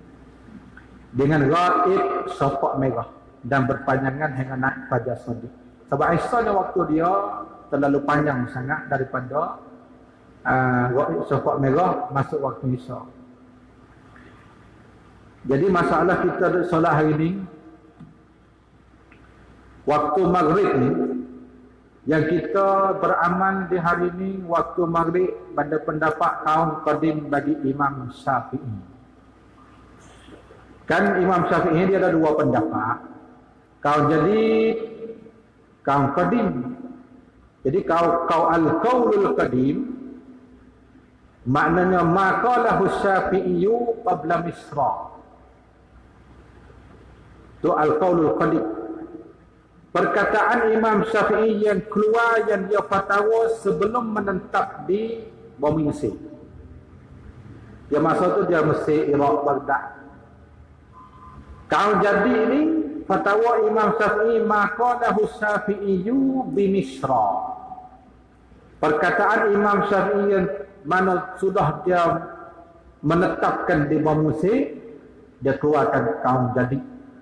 Dengan ghaib sopak merah dan berpanjangan hingga naik fajar shadiq. Sebab Isya waktu dia terlalu panjang sangat daripada sopak merah masuk waktu Isya. Jadi masalah kita solat hari ini, waktu maghrib ni, yang kita beramal di hari ini, waktu maghrib pada pendapat kaum qadim bagi Imam Syafi'i. Kan Imam Syafi'i dia ada dua pendapat. Kaum jadid, kaum qadim. Jadi kau al-qaulul qadim maknanya maqalahu Syafi'iyyu qabla Misra. Tu al-qaulul qadim. Perkataan Imam Syafi'i yang keluar yang dia fatwa sebelum menetap di bumi Mesir. Dia masa tu dia Mesir, Iraq, Baghdad. Kaum jadid ini fatwa Imam Syafi'i maqalahu Syafi'iyyu bi Misra. Perkataan Imam Syafi'i yang mana sudah dia menetapkan di bumi Mesir, dia keluarkan kaum jadid.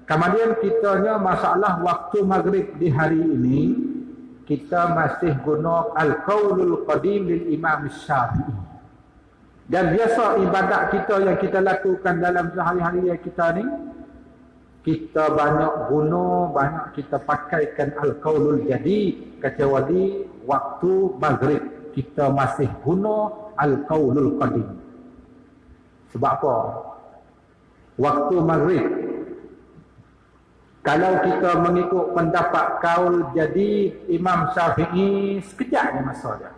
Kemudian kitanya masalah waktu maghrib di hari ini, kita masih guna al-qaulul qadim lil Imam Syafi'i. Dan biasa ibadat kita yang kita lakukan dalam sehari-hari kita ni, kita banyak guna, banyak kita pakaikan al-qaulul jadid, kecuali waktu maghrib kita masih guna al-qaulul qadim. Sebab apa? Waktu maghrib, kalau kita mengikut pendapat kaul jadi Imam Syafi'i, sekejap je masa dia.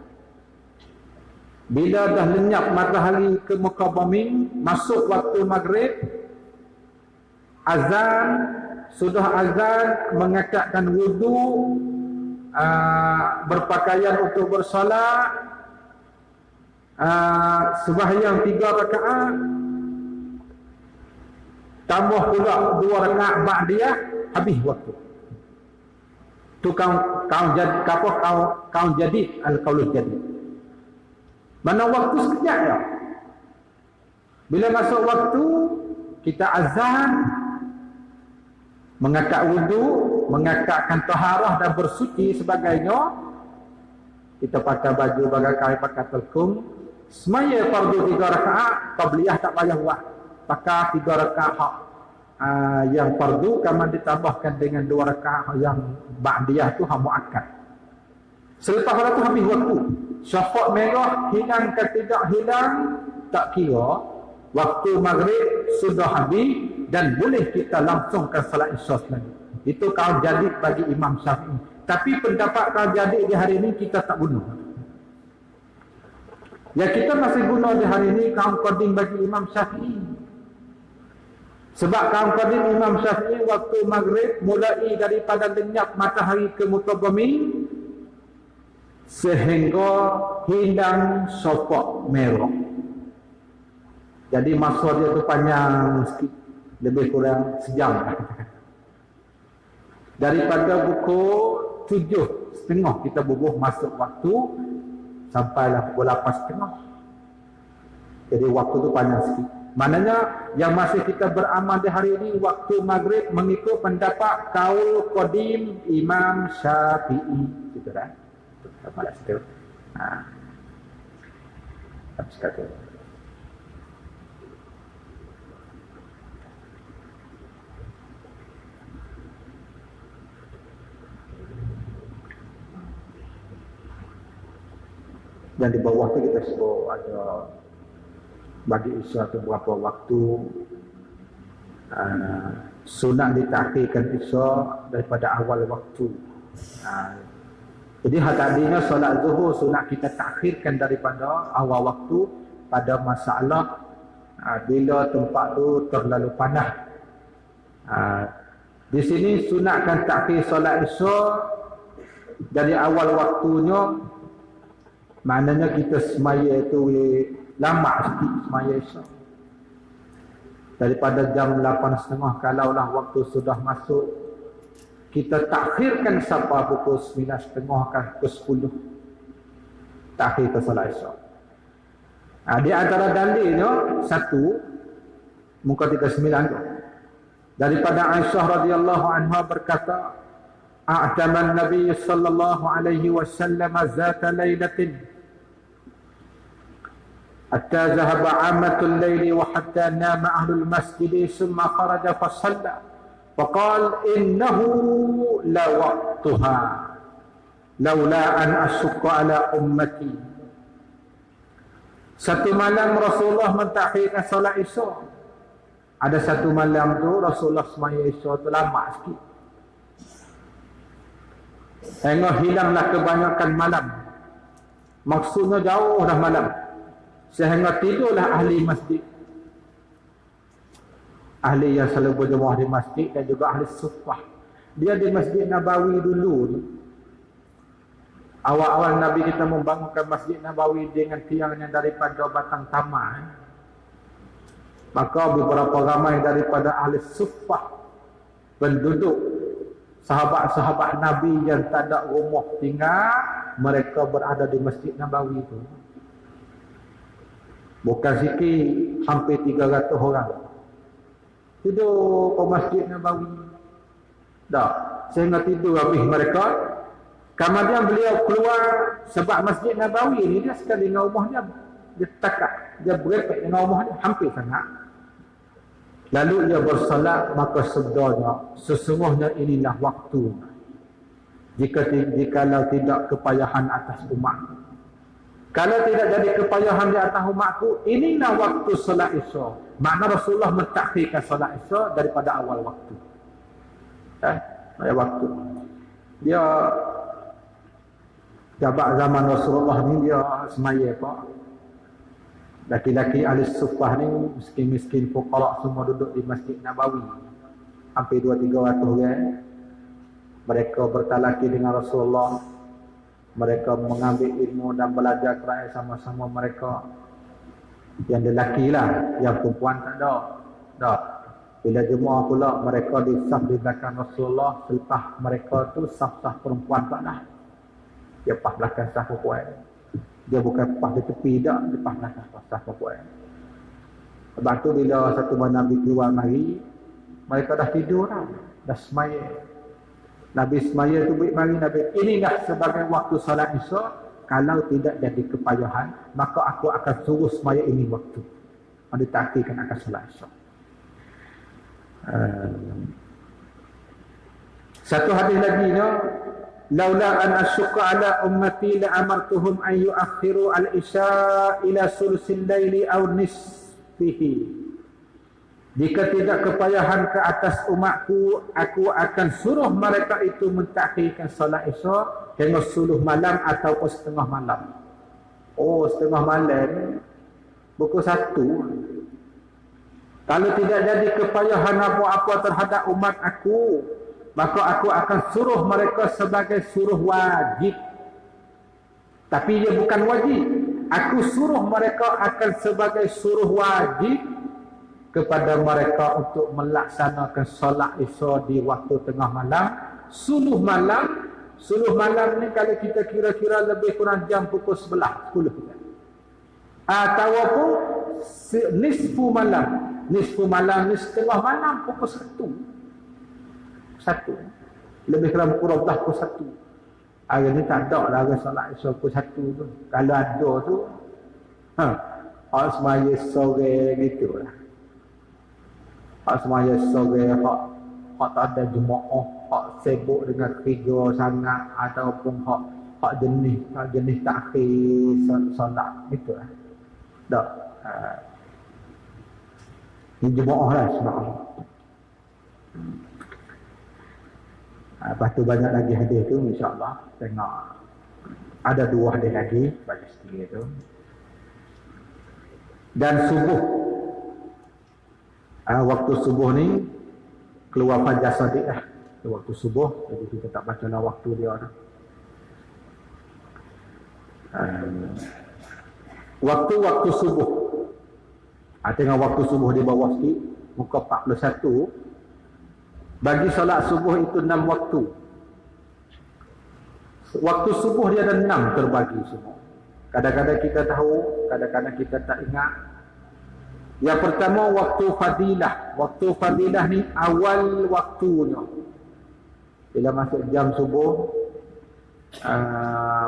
Bila dah lenyap matahari ke muka bumi, masuk waktu maghrib, azan sudah azan, mengangkatkan wudu, berpakaian untuk bersolat, sembahyang 3 rakaat, tambah pula 2 rakaat ba'diyah, habis waktu. Tu kau jadi al-qaulul jadi. Mana waktu sekejap ya. Bila masuk waktu, kita azan, mengangkat wudu, mengangkatkan taharah dan bersuci sebagainya. Kita pakai baju bagai pakai telkung. Semaya fardu 3 rakaat, qabliyah tak payah buat. Pakai 3 rakaat yang fardu, kamu ditambahkan dengan 2 rakaat yang ba'diyah tu hak muakkad. Selepas itu habis waktu. Syafaq merah hilang ke tidak hilang tak kira. Waktu maghrib sudah habis dan boleh kita langsungkan salat isya lagi. Itu kau jadi bagi Imam Syafi'i. Tapi pendapat kau jadi di hari ini kita tak guna. Ya kita masih guna di hari ini kaum qadim bagi Imam Syafi'i. Sebab kaum qadim Imam Syafi'i waktu maghrib mulai daripada lenyap matahari ke muka bumi sehingga hilang syafaq merah. Jadi masa dia tu panjang sikit, lebih kurang sejam. Daripada pukul 7:30 kita bubuh masuk waktu sampailah pukul 8:30. Jadi waktu tu panjang sikit. Maknanya yang masih kita beramal di hari ini waktu maghrib mengikut pendapat kaul qadim Imam Syafi'i. Gitu dah. Malas tu. Habis kata. Dan di bawah tu kita sebut ada bagi isya tu berapa waktu, sunat ditakhirkan isya daripada awal waktu. Jadi tadinya solat zuhur sunat kita takhirkan daripada awal waktu pada masalah bila tempat tu terlalu panas. Di sini sunatkan takhir solat isya dari awal waktunya. Maknanya kita semaya itu lama sikit semaya isya. Daripada jam 8.30 kalaulah waktu sudah masuk, kita takhirkan sampai pukul 9.30 ke 10. Takhir ke solat isya. Di antara dalilnya satu muka 39 tu. Daripada Aisyah radhiyallahu anha berkata, "A'taman Nabi sallallahu alaihi wasallam zata lailatin حتى ذهب عامة الليل وحتى نام أهل المسجد ثم خرج فصلى فقال إنه لوقتها لولا أن أشق على أمتي." Satu malam Rasulullah mentakhirkan salat isya. Ada satu malam tu Rasulullah semaya isya tu lama sikit. Hingga hilanglah kebanyakan malam. Maksudnya jauh dah malam. Sehingga tidurlah ahli masjid. Ahli yang selalu berjemaah di masjid dan juga ahli suffah. Dia di Masjid Nabawi dulu. Awal-awal Nabi kita membangunkan Masjid Nabawi dengan tiangnya daripada batang tamar. Maka beberapa ramai daripada ahli suffah, penduduk sahabat-sahabat Nabi yang tak ada rumah tinggal, mereka berada di Masjid Nabawi itu. Bukan sikit, hampir 300 orang tidur ke Masjid Nabawi. Dah, sehingga tidur habis mereka. Kemudian beliau keluar sebab Masjid Nabawi ni dia sekali dengan rumah dia takat, dia berepek dengan rumah dia hampir sangat. Lalu ia bersolat, maka sabdanya, sesungguhnya inilah waktu jikalau tidak kepayahan atas umat. Kalau tidak jadi kepayahan di atas umatku, inilah waktu solat isya. Makna Rasulullah mentakhirkan solat isya daripada awal waktu. Waktu. Dia jabat zaman Rasulullah ni dia semaya apa? Laki-laki ahli suffah ni miskin-miskin fuqara semua duduk di Masjid Nabawi. hampir 200-300 orang. Mereka bertalaki dengan Rasulullah. Mereka mengambil ilmu dan belajar Quran sama-sama mereka. Yang lelaki lah, yang perempuan tak ada. Tak. Bila jemaah pula mereka disaf di belakang Rasulullah, selepas mereka tu saf-saf perempuan tak dah. Dia pas belakang saf perempuan. Dia bukan pas di tepi dah, dia pas belakang saf perempuan. Sebab tu bila satu Nabi keluar mari, mereka dah tidur dah, dah semaya. Nabi semaya tu baik mari Nabi, inilah sebagai waktu solat Isya. Kalau tidak jadi kepayahan, maka aku akan suruh semaya ini waktu. Ditakdirkan akan solat Isya. Satu hadis lagi no, laula an asyqa ala ummati la amartuhum an yu'akhiru al-isya ila sulusil laili aw nisfihi. Jika tidak kepayahan ke atas umatku, aku akan suruh mereka itu mentakhirkan solat Isya hingga 10 malam ataupun setengah malam. Oh, setengah malam pukul 1. Kalau tidak jadi kepayahan apa-apa terhadap umat aku, maka aku akan suruh mereka sebagai suruh wajib. Tapi ia bukan wajib. Aku suruh mereka akan sebagai suruh wajib kepada mereka untuk melaksanakan solat Isya di waktu tengah malam. Suluh malam ni kalau kita kira-kira lebih kurang jam pukul 11, 10 kita. Ataupun nisfu malam. Nisfu malam ni setengah malam pukul 1. Lebih kurang pukul 1. Hari ni tak ada lah solat Isya pukul 1 tu. Kalau ada tu, orang semaya sore gitu lah. Hak semaya sore, hak tak ada jemaah, hak sibuk dengan kerja sangat, ataupun hak jenis takhir solat gitu lah. Tak. Ini jemaah lah sebenarnya. Lepas tu banyak lagi hadis tu, insyaAllah tengok. Ada 2 hadis lagi bagi sedikit tu. Dan subuh, waktu subuh ni keluar fajar sadiq lah. Waktu subuh, jadi kita tak baca lah waktu dia dah. Waktu subuh, tengok waktu subuh di bawah sikit, muka 41. Bagi solat subuh itu 6 waktu. Waktu subuh dia ada 6 terbagi semua. Kadang-kadang kita tahu, kadang-kadang kita tak ingat. Yang pertama waktu fadilah. Waktu fadilah ni awal waktunya. Bila masuk jam subuh,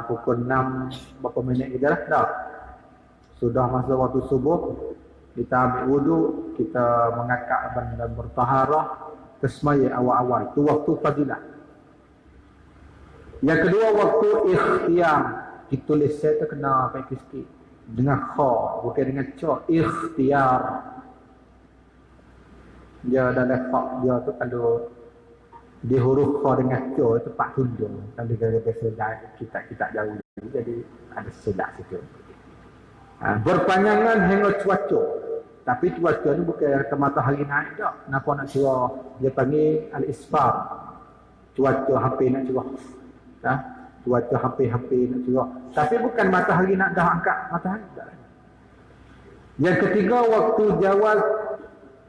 pukul 6 berapa minit kita dah? Dah. Sudah masuk waktu subuh, kita ambil wuduk, kita mengakak dan bertaharah, tersemaya awal-awal. Itu waktu fadilah. Yang kedua waktu ikhtiyar. Ditulis saya tu kena pakai sikit. Dengan kha, bukan dengan ca. Ikhtiyar. Dia dalam kha dia tu kalau di huruf kha dengan ca itu pak tunda. Kalau dia biasa kita jauh. Jadi ada silap situ. Berpanjangan hingga cuaca. Tapi cuaca ni bukan matahari naik tak. Kenapa nak cerah? Dia panggil al-isfar. Cuaca hampir nak cerah. Cuaca hampir-hampir nak cerah. Tapi bukan matahari nak dah angkat matahari tak. Yang ketiga waktu jawaz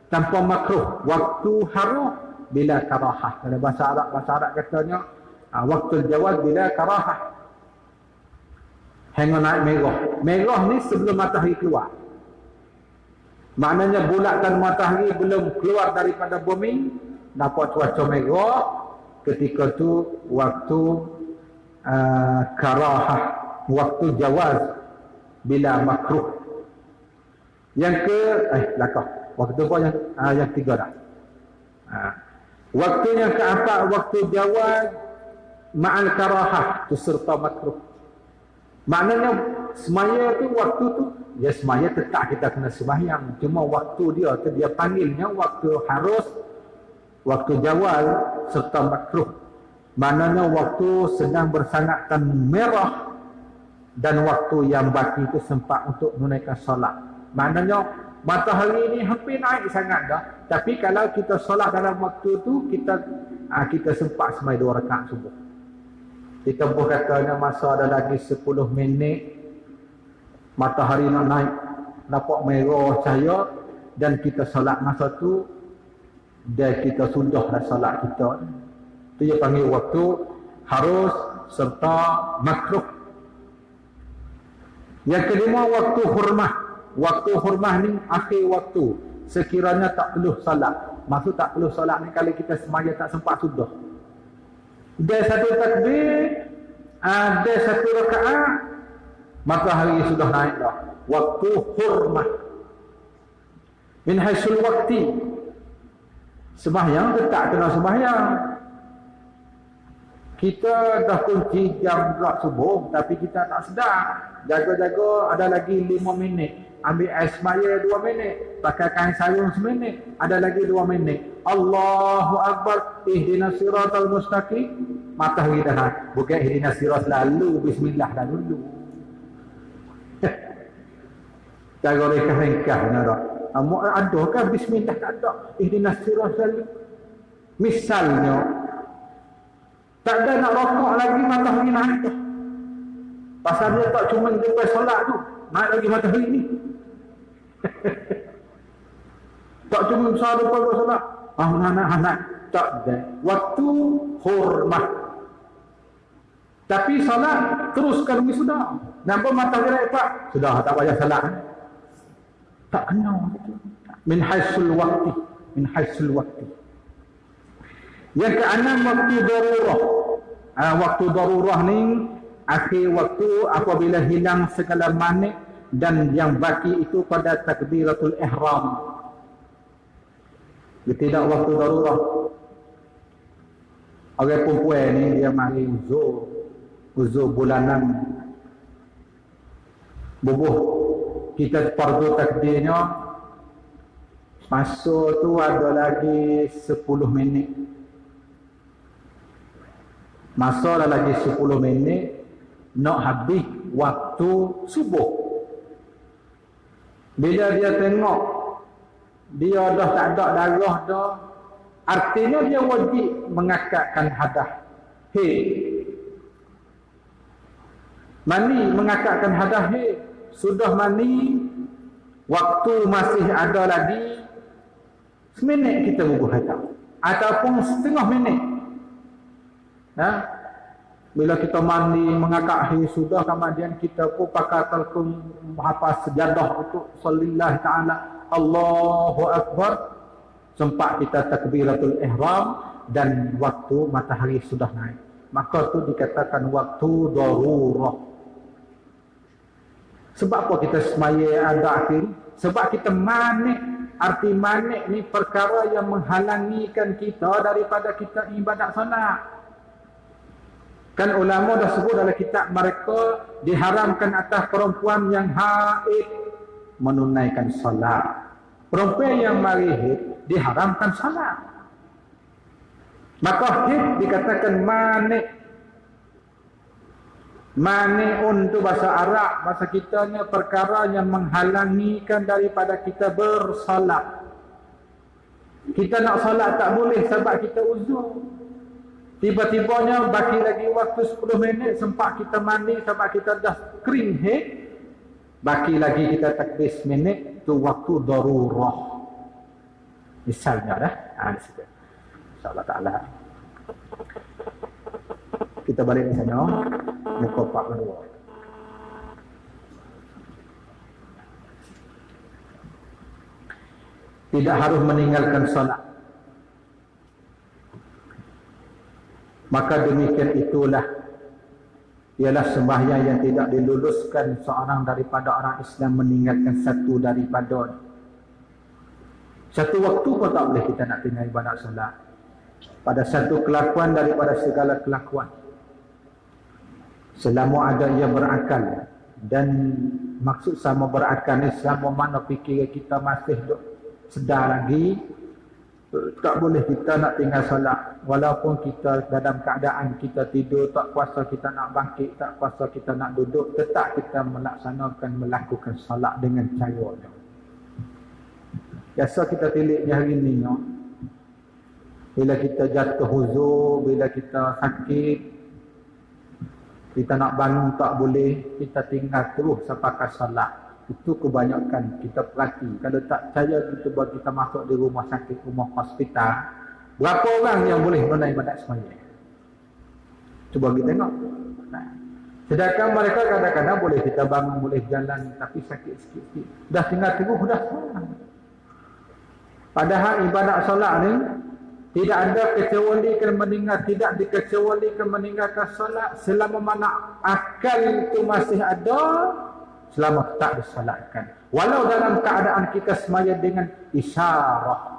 tanpa makruh. Waktu haruh bila karahah. Dalam bahasa Arab katanya waktu jawaz bila karahah. Hingga naik merah. Merah ni sebelum matahari keluar. Maknanya bulatan matahari belum keluar daripada bumi, nampak cuaca merah. Ketika tu waktu karahah, waktu jawaz bila makruh. Yang belakang. Waktu apa yang tiga dah. Waktu yang keempat waktu jawaz ma'al karahah, tu serta makruh. Maknanya semaya tu waktu tu ya semaya tetap kita kena sembahyang, cuma waktu dia tu dia panggilnya waktu harus, waktu jawaz serta makruh. Maknanya waktu sedang bersangatan merah dan waktu yang baki itu sempat untuk menunaikan solat. Maknanya matahari ni hampir naik sangat dah. Tapi kalau kita solat dalam waktu tu, kita sempat semai 2 rakaat subuh. Kita boleh katanya masa ada lagi 10 minit, matahari nak naik, nampak merah cahaya, dan kita solat masa tu, dan kita sudah dah solat kita. Itu dia panggil waktu harus serta makruh. Yang kelima, waktu hurmah. Waktu hurmah ni akhir waktu, sekiranya tak perlu solat. Maksud tak perlu solat ni kalau kita semaya tak sempat sudah. Dia satu takbir, ada satu rakaat, matahari sudah naik dah. Waktu hurmah. Min haisul wakti, sembahyang tetap kena sembahyang. Kita dah kunci jam pula subuh, tapi kita tak sedar. Jaga-jaga ada lagi 5 minit. Ambil air semaya 2 minit. Pakai kain sarung seminit. Ada lagi 2 minit. Allahu Akbar. Ihdinas siratal mustaqim. Matahari dah naik. Bukan ihdinas sirat lalu. Bismillah dah dulu. Jaga ringkas-ringkas. Adakah bismillah tak ada? Ihdinas sirat lalu. Misalnya, tak ada nak rokok lagi, matahari naik dah. Pasal dia tak cuma lepas solat tu, naik lagi matahari ni. Tak cuma besar lepas solat. Anak-anak tak ada. Waktu hormat. Tapi solat teruskan sudah. Nampak matahari naik pak, sudah tak payah solat. Tak kena gitu. Min haisul wakti. Min haisul wakti. Yang keenam, waktu darurah. Waktu darurah ni akhir waktu apabila hilang segala manik dan yang baki itu pada takbiratul ihram. Dia tidak waktu darurah. Orang perempuan ni dia mari uzur bulanan. Bubuh kita fardu takdirnya, masa tu ada lagi 10 minit. Masa dah lagi 10 minit nak habis waktu subuh. Bila dia tengok dia dah tak ada darah dah, artinya dia wajib mengakatkan hadas. Mani mengakatkan hadas. Sudah mani, waktu masih ada lagi seminit kita bubuh hadas, ataupun setengah minit. Bila kita mandi mengakak sudah, kemudian kita pun pakai telkum hafal sejadah untuk sallallahu ta'ala Allahu Akbar, sempat kita takbiratul ihram dan waktu matahari sudah naik, maka tu dikatakan waktu darurah. Sebab apa kita semaya ada akhir? Sebab kita manik. Arti manik ni perkara yang menghalangikan kita daripada kita ibadat solat. Kan ulama dah sebut dalam kitab mereka, diharamkan atas perempuan yang haid menunaikan solat. Perempuan yang mari haid diharamkan solat. Maka haid dikatakan manik. Mani'un tu bahasa Arab, bahasa kitanya perkara yang menghalangikan daripada kita bersolat. Kita nak solat tak boleh sebab kita uzur. Tiba-tibanya baki lagi waktu 10 minit, sempat kita mandi sebab kita dah kering head. Baki lagi kita takbir minit, tu waktu darurah. Misalnya dah. Di situ. InsyaAllah ta'ala. Kita balik misalnya. Muka 42. Tidak harus meninggalkan solat. Maka demikian itulah ialah sembahyang yang tidak diluluskan seorang daripada orang Islam meninggalkan satu daripada. Satu waktu pun tak boleh kita nak tinggal ibadat solat. Pada satu kelakuan daripada segala kelakuan, selama ada ia berakal. Dan maksud sama berakal ni selama mana fikir kita masih sedar lagi, tak boleh kita nak tinggal solat. Walaupun kita dalam keadaan kita tidur, tak kuasa kita nak bangkit, tak kuasa kita nak duduk, tetap kita melaksanakan, melakukan solat dengan caranya. Biasa kita tiliknya hari ni, no? Bila kita jatuh uzur, bila kita sakit, kita nak bangun tak boleh, kita tinggal terus sampai ke solat. Itu kebanyakan kita perhati. Kalau tak percaya, kita masuk di rumah sakit, rumah hospital, berapa orang yang boleh menunaikan ibadat sembahyang? Cuba kita tengok. Sedangkan mereka kadang-kadang boleh kita bangun, boleh jalan, tapi sakit sikit-sikit. Dah tinggal terus, dah solat. Padahal ibadat solat ni tidak ada kecualikan meninggal, tidak dikecualikan meninggalkan solat selama mana akal itu masih ada, selama tak disolatkan. Walau dalam keadaan kita semaya dengan isyarah.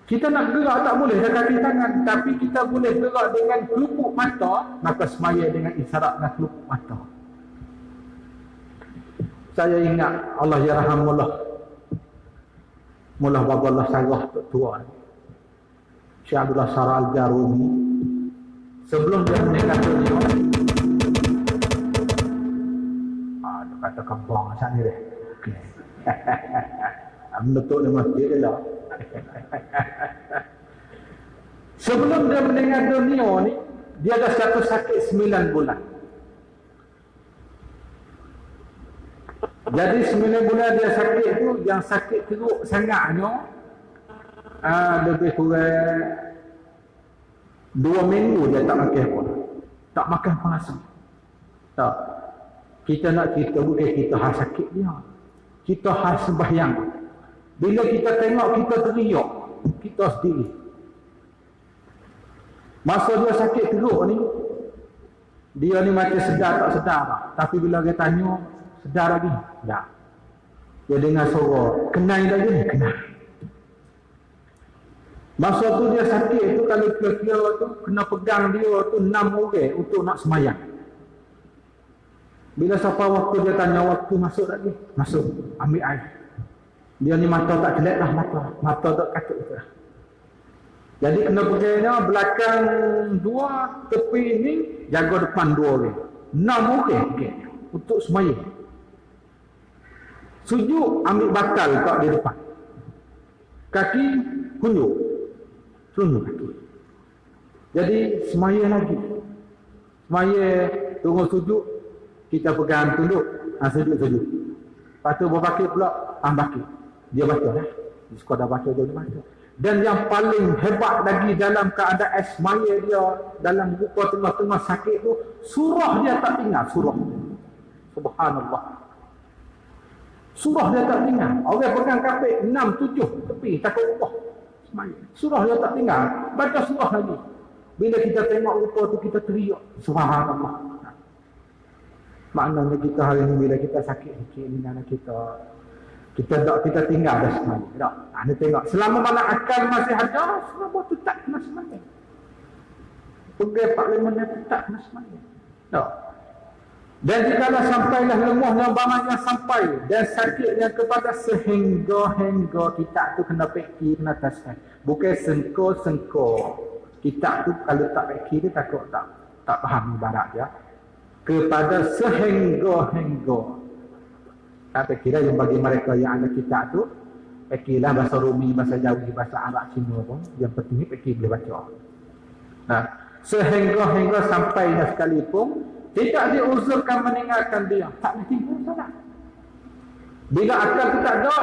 Kita nak gerak tak boleh dengan kaki tangan, tapi kita boleh gerak dengan kelupuk mata, maka semaya dengan isyarat dengan kelupuk mata. Saya ingat Allah yarhamullah, Mullah Baballah Sarah tua Syekh Abdullah Sarah Al-Jarumi, sebelum dia meninggal dunia, dia kata kembang macam ni deh. Menutup di masjid dia lah. Sebelum dia meninggal dunia ni, dia ada satu sakit 9 bulan. Jadi 9 bulan dia sakit tu, yang sakit teruk sangatnya, lebih kurang 2 minggu dia tak makan pun. Tak makan pun langsung. Tak. Kita nak cerita bukan kita hal sakit dia. Kita hal sembahyang. Bila kita tengok, kita teriak. Kita sendiri. Masa dia sakit teruk ni, dia ni macam sedar tak sedar. Tapi bila dia tanya, sedar lagi? Tak. Dia dengar suara, kenal lagi ni? Kenal. Masa tu dia sakit tu, kalau kira-kira tu, kena pegang dia tu 6 orang untuk nak semayang. Bila sampai waktu dia tanya, waktu masuk lagi? Masuk, ambil air. Dia ni mata tak kelak lah, mata tak katuk tu lah. Jadi kena pegangnya belakang 2, tepi ni jaga depan 2 orang. 6 orang untuk semayang. Sujud ambil batal kat di depan. Kaki kunjuk. Tunjuk kaki. Jadi semaya lagi. Semaya tunggu sujud, kita pegang tunduk, sujud. Lepas tu berbakit pula, bakit. Dia baca lah. Sekadar baca dia baca. Dan yang paling hebat lagi dalam keadaan semaya dia, dalam buka tengah-tengah sakit tu, surah dia tak tinggal. Surah. Subhanallah. Surah dia tak tinggal. Orang pegang kapit 6, 7 tepi takut Allah. Surah dia tak tinggal. Baca surah lagi. Bila kita tengok rupa tu, kita teriak subhanallah. Maknanya kita hari ni bila kita sakit sikit ni, kita tinggal dah semaya. Tak. Anda tengok selama mana akal masih ada, selama tu tak kena semaya. Pegang 4-5 menit tak kena semaya. Tak. Dan jikalau sampailah lemahnya barangnya sampai dan sakitnya kepada sehingga kita tu kena peki, kena taskan. Bukan sengko. Kita tu kalau tak peki dia takut tak faham ibarat dia. Kepada sehingga. Tak kira yang bagi mereka yang ada kita tu, pekilah bahasa Rumi, bahasa Jawi, bahasa Arab, Cina pun. Yang penting peki boleh baca. Nah, sehingga sampainya sekalipun tidak diuzurkan meninggalkan dia. Tak boleh timbul salah. Bila akal tu tak ada,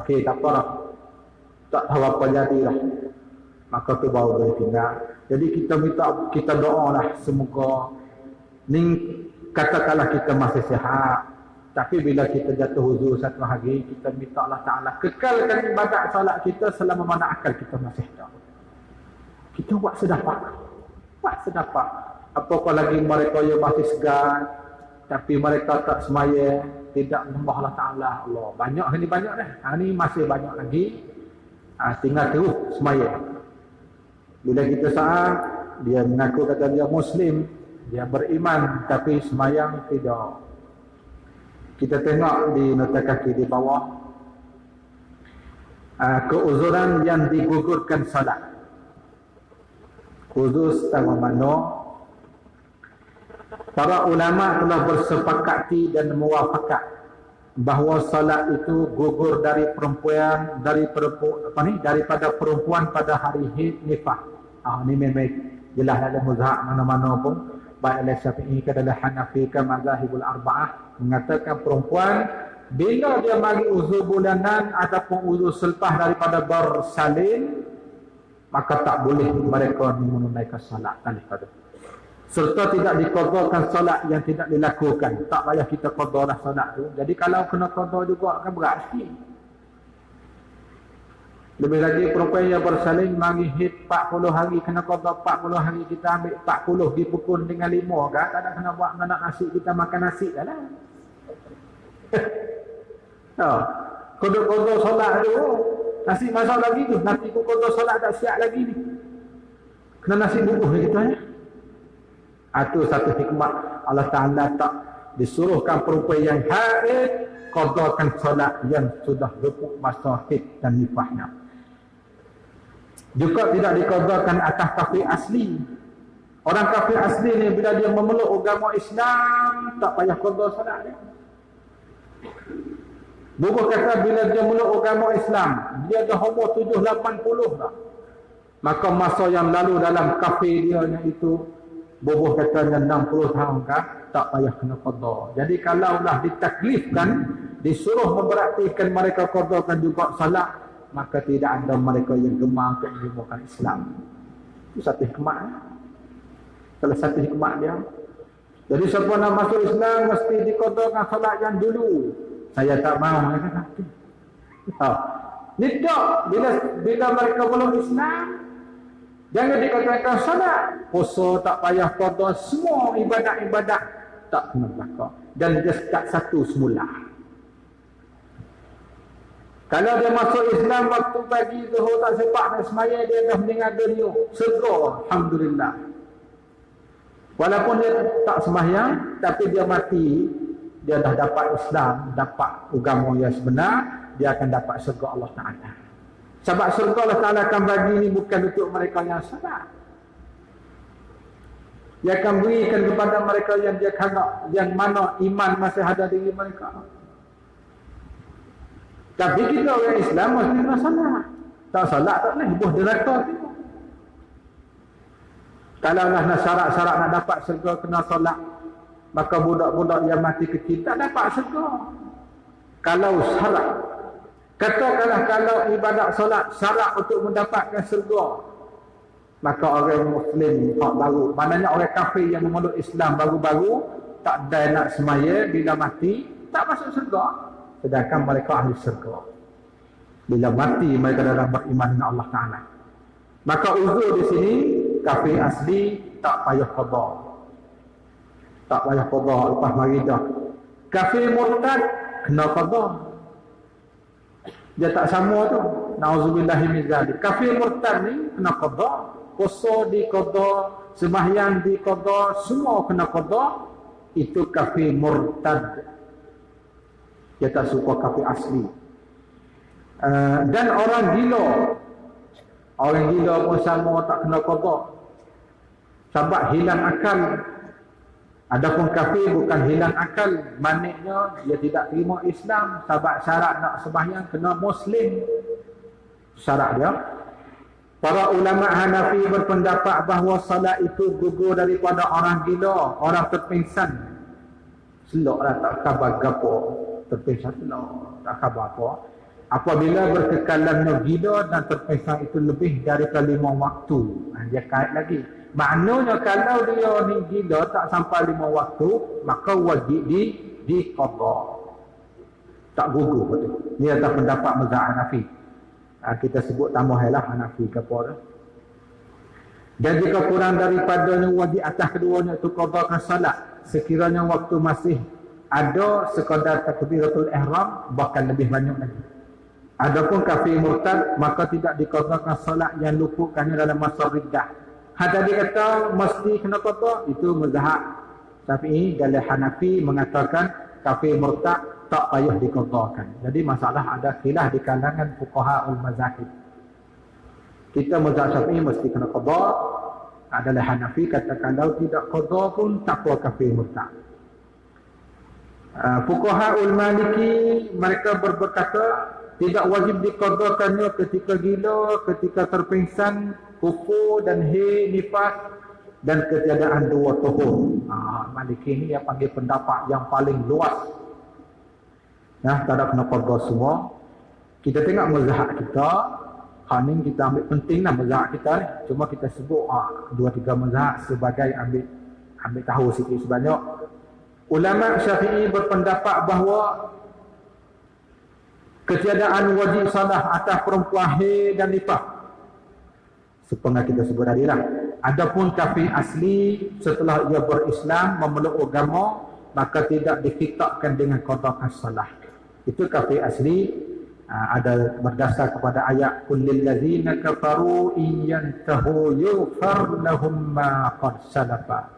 okey, tak apa lah. Tak tahu apa jadilah. Maka tu baru boleh tinggal. Jadi kita doa lah. Semoga ni katakanlah kita masih sihat. Tapi bila kita jatuh uzur satu hari, kita minta Allah Ta'ala kekalkan ibadat salat kita selama mana akal kita masih ada. Kita buat sedapat. Apakah lagi mereka yang masih segan, tapi mereka tak semaya, tidak menyembah Allah Ta'ala. Allah, banyak ni banyak dah. Ni masih banyak lagi. Tinggal terus semaya. Bila kita saat, dia mengaku kata dia Muslim, dia beriman, tapi semayang tidak. Kita tengok di nota kaki di bawah, keuzuran yang digugurkan salat. Khusus sama mana para ulama telah bersepakati dan muafakat bahawa salat itu gugur dari perempuan daripada perempuan pada hari haid nifas. Ini memang jelas dalam mazhab mana-mana pun, baik oleh Syafi'i ke dalam Hanafi ke mazhabul arba'ah, mengatakan perempuan bila dia mari uzur bulanan ataupun uzur selepas daripada bersalin, maka tak boleh mereka menunaikan salat daripada, serta tidak diqadakan solat yang tidak dilakukan. Tak payah kita qada dah solat tu. Jadi kalau kena qada juga kan berat sikit. Lebih lagi perempuan yang bersalin mari haid 40 hari, kena qada 40 hari, kita ambil 40 dipukul dengan 5 kan, tak ada kena buat nak nasi, kita makan nasi dah lah. Qada solat tu nasi masak lagi tu, nanti ku qada solat tak siap lagi ni, kena nasi bubuh kita ya. Itu satu hikmah Allah Ta'ala tak disuruhkan perempuan yang haid qadakan solat yang sudah luput masa haid dan nifasnya. Juga tidak diqadakan atas kafir asli. Orang kafir asli ni bila dia memeluk agama Islam, tak payah qada solat dia. Bubuh kata bila dia memeluk agama Islam, dia dah umur 7-80 dah, maka masa yang lalu dalam kafir dia itu, bubuh katanya 60 tahun kan, tak payah kena qada. Jadi kalaulah ditaklifkan, disuruh memperhatikan mereka qadakan juga salat, maka tidak ada mereka yang gemar untuk menerima Islam. Itu satu hikmah. Salah satu hikmah dia. Jadi siapa nak masuk Islam mesti diqadakan salat yang dulu. Saya tak mahu, mereka kata. Ni tak, bila mereka belum Islam, jangan dikatakan salat, puasa tak payah qada, semua ibadat-ibadat tak kena belaka. Dan dia start satu semula. Kalau dia masuk Islam waktu pagi zuhur tak sempat nak semaya, dia dah mendengar dunia, segera, alhamdulillah. Walaupun dia tak sembahyang, tapi dia mati, dia dah dapat Islam, dapat agama yang sebenar, dia akan dapat syurga Allah Ta'ala. Sebab syurga Allah Ta'ala akan bagi ni bukan untuk mereka yang salat. Dia akan berikan kepada mereka yang dia kagak, yang mana iman masih ada diri mereka. Tapi kita orang Islam mesti kena salat. Tak salat tak boleh, buh neraka tu. Kalau nak syarat-syarat nak dapat syurga kena salat, maka budak-budak yang mati kecil tak dapat syurga. Kalau syarat, katakanlah kalau ibadat solat syarat untuk mendapatkan syurga, maka orang Muslim baru, maknanya orang kafir yang memeluk Islam baru-baru, tak ada nak semaya, bila mati tak masuk syurga. Sedangkan mereka ahli syurga bila mati mereka dalam beriman dengan Allah Ta'ala. Maka uzur di sini kafir asli tak payah qada. Tak payah qada lepas mari dah. Kafir murtad kena qada. Dia tak sama tu. Nauzubillahi min zalik. Kafir murtad ni kena qada. Puasa di qada, sembahyang di qada, semua kena qada. Itu kafir murtad. Dia tak suka kafir asli. Dan orang gila pun sama tak kena qada. Sebab hilang akal. Adapun kafir bukan hilang akal, maknanya dia tidak terima Islam. Sebab syarat nak sembahyang kena Muslim. Syarat dia. Para ulama Hanafi berpendapat bahawa salat itu gugur daripada orang gila, orang terpingsan. Seloklah tak khabar gapo, terpingsan selok, tak khabar apa. Apabila berkekalan gila dan terpingsan itu lebih daripada 5 waktu, dia kait lagi. Maknanya kalau dia ni gila tak sampai 5 waktu, maka wajib di qada. Tak gugur betul. Ini adalah pendapat mazhab Hanafi. Kita sebut tambahilah Hanafi ke apa. Dan jika kurang daripadanya wajib atas keduanya itu qadakan salat. Sekiranya waktu masih ada sekadar takbiratul ihram, bahkan lebih banyak lagi. Adapun kafir murtad, maka tidak diqadakan salat yang luputkannya dalam masa riddah. Tadi kata mesti kena qada, itu mazhab Syafi'i. Dan Hanafi mengatakan kafir murtad tak payah diqadakan. Jadi masalah ada khilaf di kalangan fuqahaul mazahib. Kita mazhab Syafi'i mesti kena qada. Adalah Hanafi kata kalau tidak qada pun tak apa kafir murtad. Fuqahaul Maliki mereka berkata tidak wajib diqadakannya ketika gila, ketika terpingsan, kufur dan nifas dan ketiadaan dua tuhur. Maliki ini yang panggil pendapat yang paling luas. Nah, tak ada kena qada semua. Kita tengok mazhab kita, ni kita ambil penting lah mazhab kita ni. Cuma kita sebut 2-3 mazhab sebagai ambil tahu sikit sebanyak. Ulama Syafi'i berpendapat bahawa ketiadaan wajib salah atas perempuan haid dan nifas. Sepengah kita sebut tadi lah. Adapun kafir asli setelah ia berislam memeluk agama, maka tidak dikitabkan dengan qada salah. Itu kafir asli. Ada berdasar kepada ayat kullil ladzina kafaru in yantahu yughfar lahum ma qad salafa.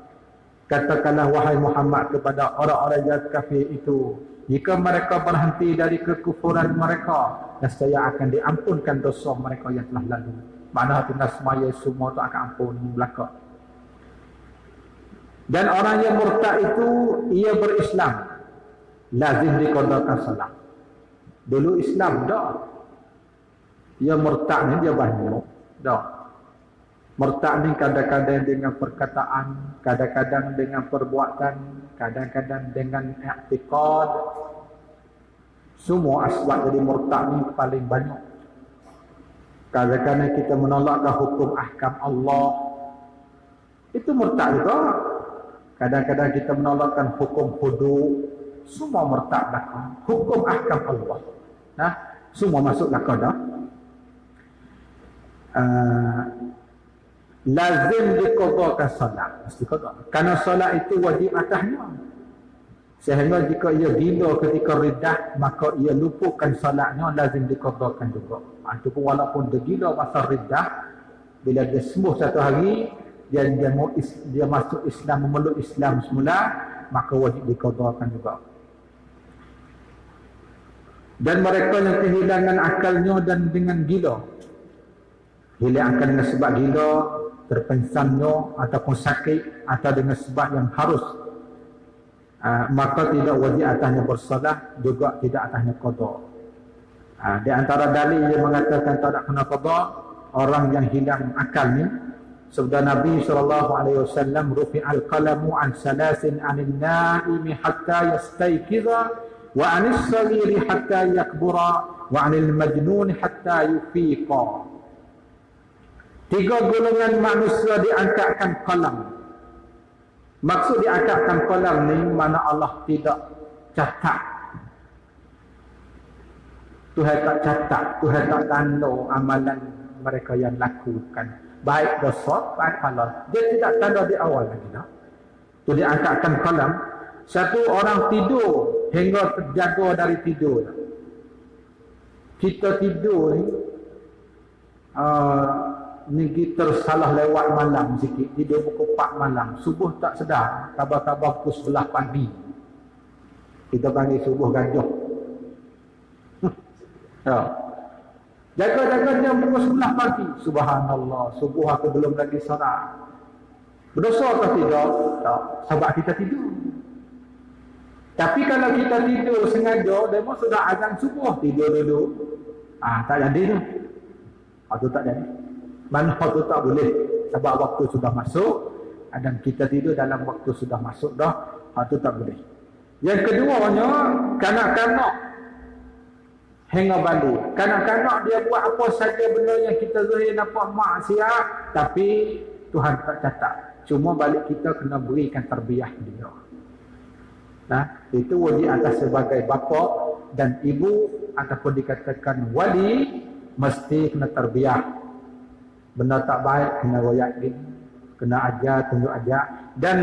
Katakanlah wahai Muhammad kepada orang-orang yang kafir itu, jika mereka berhenti dari kekufuran mereka, nescaya akan diampunkan dosa mereka yang telah lalu. Maknanya tinggal semaya semua itu akan ampun belaka. Dan orang yang murtad itu ia berislam, lazim diqadakan salat. Dulu Islam dah. Ia murtad ni dia banyak dah. Murtad ni kadang-kadang dengan perkataan, kadang-kadang dengan perbuatan, kadang-kadang dengan i'tiqad. Semua asbab jadi murtad ni paling banyak. Kadang-kadang kita menolakkan hukum ahkam Allah, itu murtad juga. Kadang-kadang kita menolakkan hukum hudud, semua murtad belaka. Hukum ahkam Allah, semua masuk belaka dah. Lazim diqadakan solat, mesti qada. Kerana solat itu wajib atasnya. Sehingga jika ia gila ketika riddah, maka ia lupakan solatnya, lazim diqadakan juga. Itu pun walaupun dia gila masa riddah, bila dia sembuh satu hari, dia masuk Islam, memeluk Islam semula, maka wajib diqadakan juga. Dan mereka yang kehilangan akalnya dan dengan gila, hilang akal dengan sebab gila, terpengsannya ataupun sakit, atau dengan sebab yang harus, maka tidak wajib atasnya bersalah, juga tidak atasnya qada. Di antara dalil yang mengatakan tak ada kena qada orang yang hilang akal ni, sabda Nabi SAW, rufi'al qalamu an salasin anil naimi hatta yastayqiza wa anis saghiri hatta yakbura wa anil majnun hatta yufiqa. 3 golongan manusia diangkatkan qalam. Maksud diangkatkan qalam ni mana Allah tidak catat. Tuhan tak catat, Tuhan tak tanda amalan mereka yang lakukan, baik dosa, baik halal. Dia tidak tanda di awal lagi dah. Tu diangkatkan qalam. Satu orang tidur hingga terjaga dari tidur. Kita tidur ni kita tersalah lewat malam sikit, tidur pukul 4 malam, subuh tak sedar, kabar-kabar pukul 11 pagi. Kita panggil subuh gajah. Jaga-jaga jam pukul 11 pagi, subhanallah, subuh aku belum lagi solat. Berdosa atau tidak? Tak, sebab kita tidur. Tapi kalau kita tidur sengaja, demo sudah azan subuh, tidur dulu, tak jadi tu. Itu tak jadi. Mana waktu tak boleh, sebab waktu sudah masuk, dan kita tidur dalam waktu sudah masuk dah, itu tak boleh. Yang keduanya, kanak-kanak hingga balik. Kanak-kanak dia buat apa saja benda yang kita zahir nampak maksiat, tapi Tuhan tak catat. Cuma balik kita kena berikan tarbiyah dia. Itu wajib atas sebagai bapa dan ibu, ataupun dikatakan wali, mesti kena tarbiyah. Benda tak baik kena royakin, kena ajar, tunjuk ajar. Dan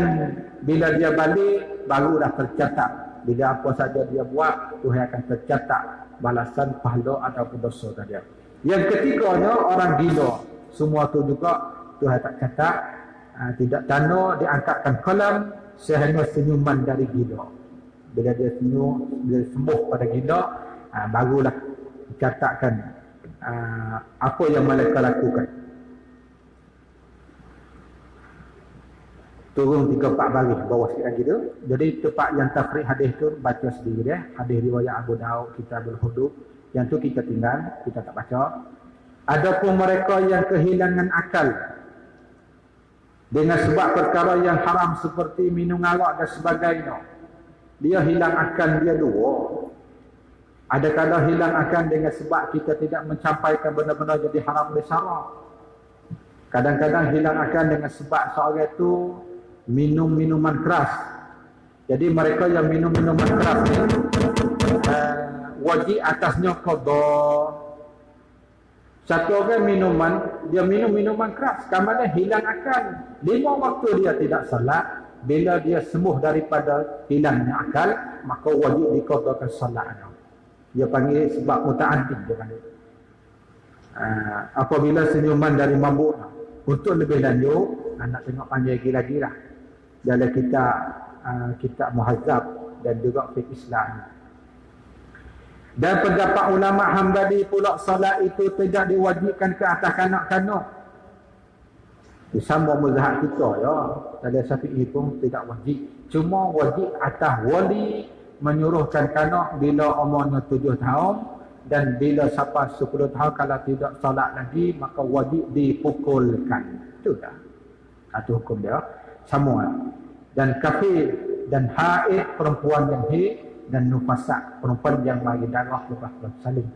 bila dia balik, barulah tercatat. Bila apa saja dia buat, Tuhan akan tercatat balasan pahala ataupun dosa dia. Yang ketiganya, orang gila. Semua tu juga Tuhan tak catat, tidak tanda, diangkatkan qalam sehingga senyuman dari gila. Bila dia senyum, bila sembuh pada gila, barulah dicatatkan apa yang mereka lakukan. turun 3-4 baris bawah sikit lagi tu. Jadi tempat yang takrij hadis tu baca sendiri dia. Hadis riwayat Abu Daud, Kitabul Hudud. Yang tu kita tinggal, kita tak baca. Adapun mereka yang kehilangan akal dengan sebab perkara yang haram seperti minum arak dan sebagainya, dia hilang akal dia dua. Ada kala hilang akal dengan sebab kita tidak mencampaikan benda-benda jadi haram oleh syarak. Kadang-kadang hilang akal dengan sebab seorang itu minum minuman keras. Jadi mereka yang minum minuman keras ni wajib atasnya qada. Satu orang dia minum minuman keras, kamarnya hilang akal. 5 waktu dia tidak salat. Bila dia sembuh daripada hilangnya akal, maka wajib diqadakan salatnya. Dia panggil sebab muta'addid dia panggil. Apabila senyuman dari mabuk. Untuk lebih lanjut, nak tengok panjang lagi lah dalam kitab Muhazzab dan juga fiqh Islam. Dan pendapat ulama Hambali pula salat itu tidak diwajibkan ke atas kanak-kanak. Sama mazhab kita ya. Dalam Syafi'i pun tidak wajib. Cuma wajib atas wali menyuruhkan kanak bila umurnya 7 tahun dan bila sampai 10 tahun kalau tidak salat lagi maka wajib dipukulkan. Itu dah. Itu hukum dia. Sama. Dan kafir dan haid perempuan yang haid dan nufasa perempuan yang mari darah lepas bersalin.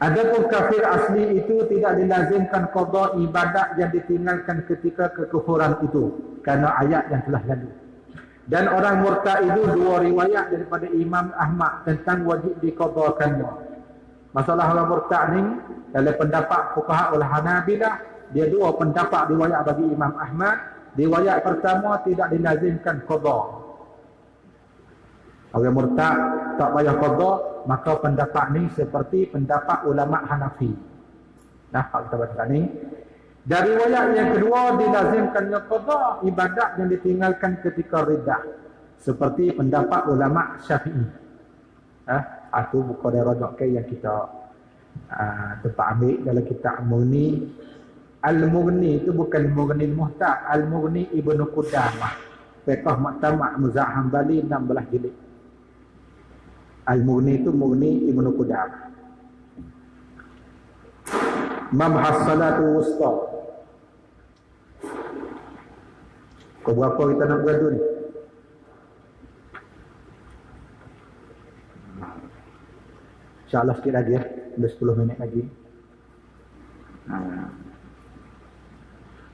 Adapun kafir asli itu tidak dilazimkan qada ibadat yang ditinggalkan ketika kekufuran itu kerana ayat yang telah lalu. Dan orang murtad itu 2 riwayat daripada Imam Ahmad tentang wajib diqadakannya. Masalah orang murtad ni dalam pendapat fuqaha ul Hanabilah dia 2 pendapat riwayat bagi Imam Ahmad. Riwayat pertama tidak dilazimkan qada. Orang murtad tak payah qada, maka pendapat ni seperti pendapat ulama Hanafi. Nah, kita baca ni. Dari riwayat yang kedua dilazimkannya qada ibadat yang ditinggalkan ketika riddah, seperti pendapat ulama Syafi'i. Itu buku dari rojak yang kita tempat ambil dalam kitab Mughni. Al-Mughni itu bukan Mughni Muhtar, Al-Mughni Ibnu Qudamah. Fiqh Mu'tamad Muzah Hambali 16 jilid. Al-Mughni itu Mughni Ibnu Qudamah. Mabhas salatu wusta. Kau berapa kita nak beradu ni? InsyaAllah sikit lagi ya. Ada 10 minit lagi.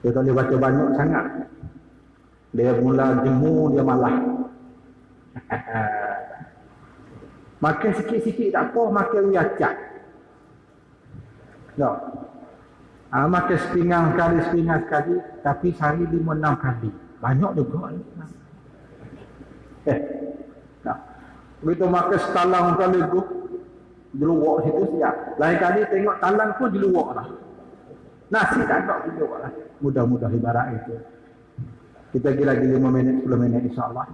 Dia tak boleh baca banyak sangat. Dia mula jemu, dia malah. Makan sikit-sikit tak apa, makan riacak. Tak. Makan sepinggang sekali, tapi sehari 5-6 kali. Banyak juga. Tak. Begitu makan setalang kali tu, jeluak situ siap. Lain kali tengok talang pun jeluak lah. Nasi tak ada jeluak lah. Mudah-mudah ibarat itu. Kita pergi lagi 5 minit, 10 minit insyaAllah.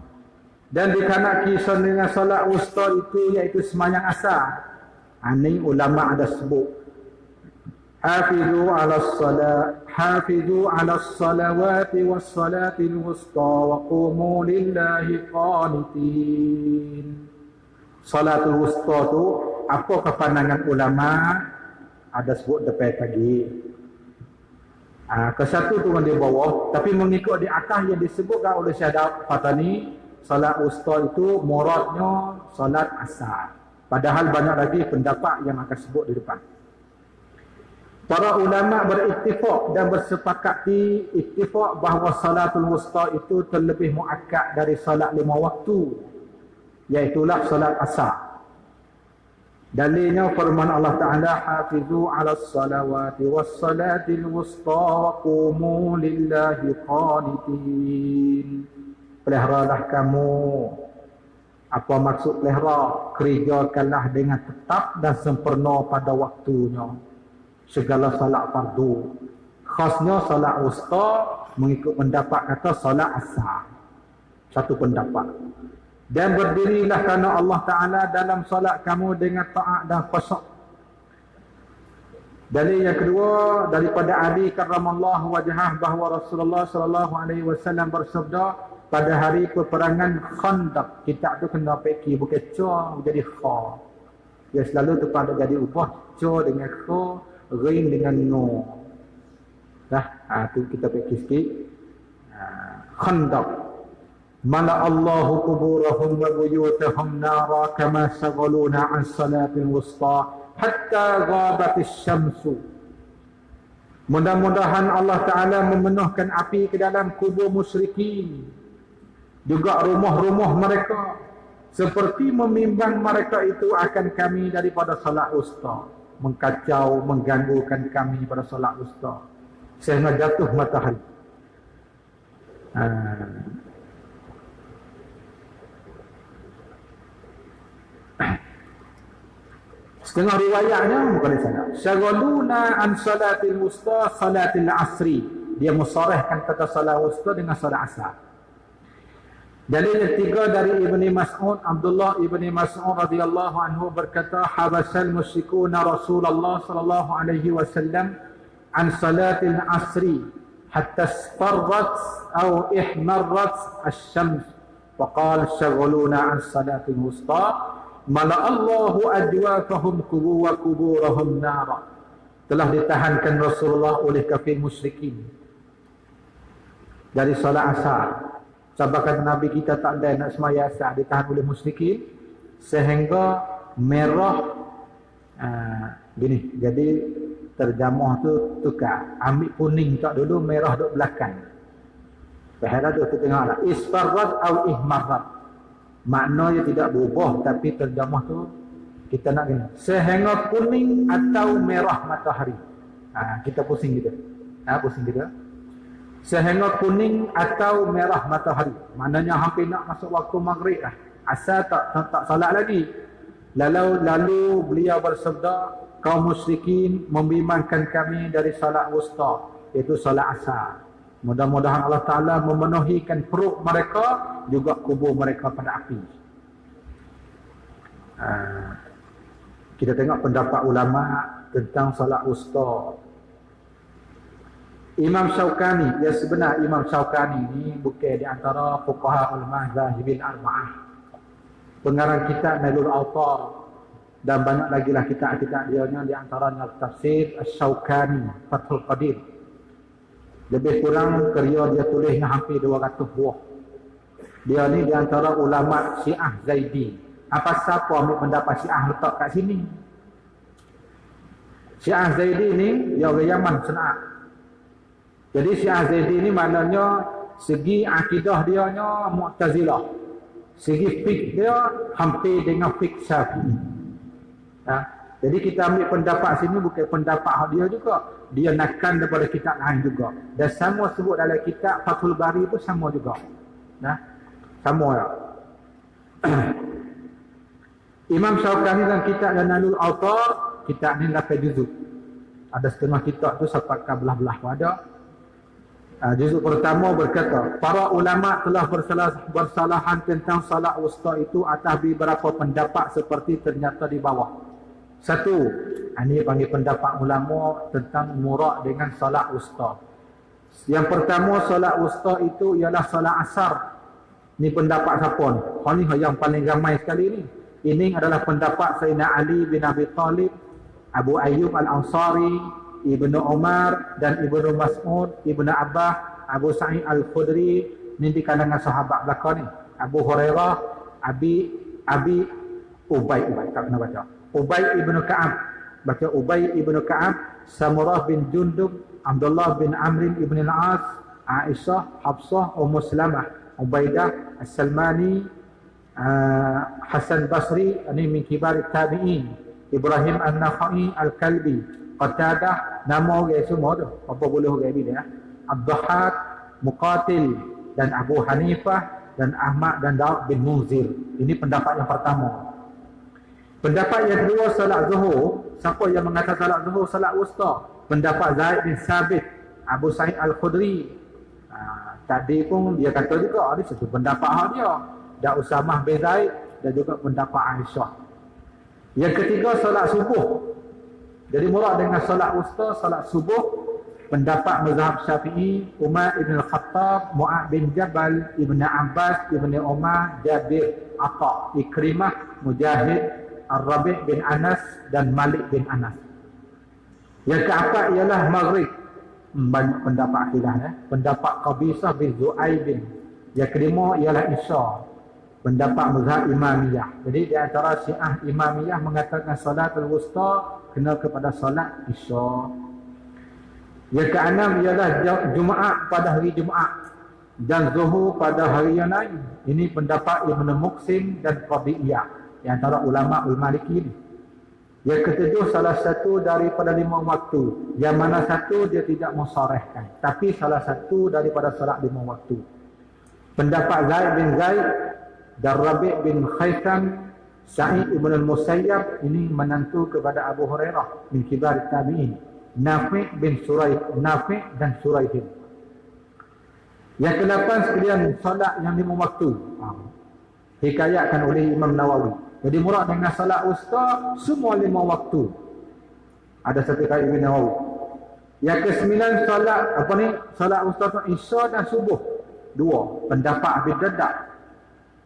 Dan dikanaki dengan solat wusta itu iaitu semayang asar. Ini ulama ada sebut. Hafizu ala salat, hafizu ala salawati was salatil wusta wa qumu lillahi qanitin. Salatul wusta tu apa pandangan ulama? Ada sebut depan lagi. Ke satu turun di bawah, tapi mengikut di atas yang disebutkan oleh Syekh Fatani, salat wusta itu muradnya salat asar. Padahal banyak lagi pendapat yang akan sebut di depan. Para ulama beriktifak dan bersepakati iktifak bahawa salatul wusta itu terlebih muakkad dari salat 5 waktu, iaitulah salat asar. Dalilnya firman Allah Ta'ala, hafizu ala salawati was salatil wusta wa qumu lillahi qanitin. Peliharalah kamu. Apa maksud pelihara? Kerjakanlah dengan tetap dan sempurna pada waktunya segala salat fardu. Khasnya salat wusta mengikut pendapat kata salat asar. Satu pendapat. Dan berdirilah kerana Allah Ta'ala dalam salat kamu dengan ta'at dan khusyuk. Dalil yang kedua daripada Ali karramallahu wajhah bahawa Rasulullah sallallahu alaihi wasallam bersabda pada hari peperangan Khandaq, kita tu kena peki bukan ca jadi kha. Dia selalu terpada jadi ubah ca dengan kha, ghain dengan no. Tu kita peki sikit. Khandaq. Mala Allahu quburahum wa buyutahum nara kama shaghaluna an salatil wusta hatta ghabatis syamsu. Mudah-mudahan Allah Ta'ala memenuhkan api ke dalam kubur musyrikin, juga rumah-rumah mereka, seperti membimbang mereka itu akan kami daripada salat wusta, mengkacau, mengganggukan kami pada salat wusta sehingga jatuh matahari. Setengah riwayatnya bukan di sana. Syaghaluna an salatil wusta salatil asri. Dia musarahkan kata salat wusta dengan salat asar. Dalil yang tiga dari Ibni Mas'ud, Abdullah Ibni Mas'ud radhiyallahu anhu berkata, habasal musyrikuna Rasulullah sallallahu alaihi wasallam an salatil asri hatta isfarrat aw ihmarrat asy-syams. Wa qala syaghaluna an salatil wusta mala Allahu adwafahum wa kuburahum nara. Telah ditahankan Rasulullah oleh kafir musyrikin dari salat asar. Sebab kata Nabi kita tak ada nak semaya asar, ditahan oleh musyrikin sehingga merah. Gini, jadi terjemah tu tukar, ambil kuning tak dulu, merah duk belakang. Bahaya tu tengoklah, isfarrat au ihmarrat. Maknanya tidak berubah, tapi terjemah tu kita nak gini, sehingga kuning atau merah matahari. Kita pusing kita. Pusing kita. Sehingga kuning atau merah matahari. Maknanya hampir nak masuk waktu maghrib lah. Asal tak salat lagi. Lalu beliau bersabda, kaum musyrikin membimbangkan kami dari salat wusta, iaitu salat asar. Mudah-mudahan Allah Ta'ala memenuhikan perut mereka, juga kubur mereka pada api. Kita tengok pendapat ulama tentang salat wusta. Imam Syaukani, ya sebenar Imam Syaukani ni bukan di antara fuqaha al-mazhabil arba'ah. Pengarang kitab Nailul Awtar, dan banyak lagi lah kitab-kitab dia di antaranya tafsir Asy-Syaukani, Fathul Qadir. Lebih kurang karya dia tulisnya hampir 200 buah. Dia ni di antara ulama Syiah Zaidi. Apa siapa ambil pendapat Syiah letak kat sini? Syiah Zaidi ni dia orang Yaman Sana'a. Jadi Syiah Zaidi ni maknanya segi akidah dia nya Mu'tazilah. Segi fiqh dia hampir dengan fiqh Syafi'i. Jadi kita ambil pendapat sini bukan pendapat dia juga. Dia nakkan daripada kitab lain juga. Dan sama sebut dalam kitab Fathul Bari pun sama juga. Sama ya. Imam Syaukani dalam kitab Nailul Awtar, kitab ni 8 juzuk. Ada setengah kitab tu sampai ke belah-belah pada. Juzuk pertama berkata, para ulama telah bersalahan tentang salat wusta itu atas beberapa pendapat seperti ternyata di bawah. Satu, ini panggil pendapat ulama tentang murad dengan salat wusta. Yang pertama, salat wusta itu ialah salat asar. Ini pendapat siapa ni? Ini yang paling ramai sekali ni. Ini adalah pendapat Sayyidina Ali bin Abi Talib, Abu Ayyub Al-Ansari, Ibnu Umar dan Ibnu Mas'ud, Ibnu Abbas, Abu Sa'id Al-Khudri. Ini di kalangan sahabat belakang ni. Abu Hurairah, Abi Ubay, tak kena baca. Ubay ibn Ka'ab, baca Ubay ibn Ka'ab, Samurah bin Jundub, Abdullah bin Amr ibn al-As, Aisyah, Hafsah, Ummu Salamah, Ubaidah, As-Salmani, Hasan Basri, ini min kibar tabi'in, Ibrahim An-Nakhai Al-Kalbi, Qatadah, nama orang semua tu, apa boleh orang dia, Abdahak, Muqatil, dan Abu Hanifah, dan Ahmad dan Daud bin Munzir. Ini pendapat yang pertama. Pendapat yang kedua, salat zuhur. Siapa yang mengatakan salat zuhur, salat wusta? Pendapat Zaid bin Sabit, Abu Sa'id Al-Khudri. Tadi pun dia kata juga, ada satu pendapat hak dia. Dan Usamah bin Zaid dan juga pendapat Aisyah. Yang ketiga, salat subuh. Jadi murad dengan solat wusta, solat subuh, pendapat mazhab Syafi'i, Umar ibn al-Khattab, Mu'ad bin Jabal, Ibn Abbas, Ibn Umar, Jabir, Atta, Ikrimah, Mujahid, Ar-Rabi' bin Anas dan Malik bin Anas. Yang keempat ialah maghrib. Banyak pendapat khilaf ya. Pendapat Qabisah bin Zu'aibin. Yang kelima ialah Isya. Pendapat mazhab Imamiyah. Jadi di antara Syiah Imamiyah mengatakan solat al-wusta kena kepada solat Isya. Yang keenam ialah Jumaat pada hari Jumaat dan Zuhur pada hari yang lain. Ini pendapat Ibn Muqsim dan Qadiyah di antara ulama Maliki ini. Yang ketujuh, salah satu daripada 5 waktu. Yang mana satu dia tidak musarahkan, tapi salah satu daripada salat 5 waktu. Pendapat Zaid bin Zaid dan Rabi' bin Khaisam, Sa'id ibn al-Musayyab, ini menantu kepada Abu Hurairah bin kibar tabi'in. Nafi' dan Suraihim. Yang ke-8 sekalian solat yang 5 waktu. Hikayatkan oleh Imam Nawawi. Jadi murad dengan solat wusta semua 5 waktu. Ada satu kali Imam Nawawi. Yang ke-9 solat solat wusta tu Isya dan subuh. 2. Pendapat Abi Darda.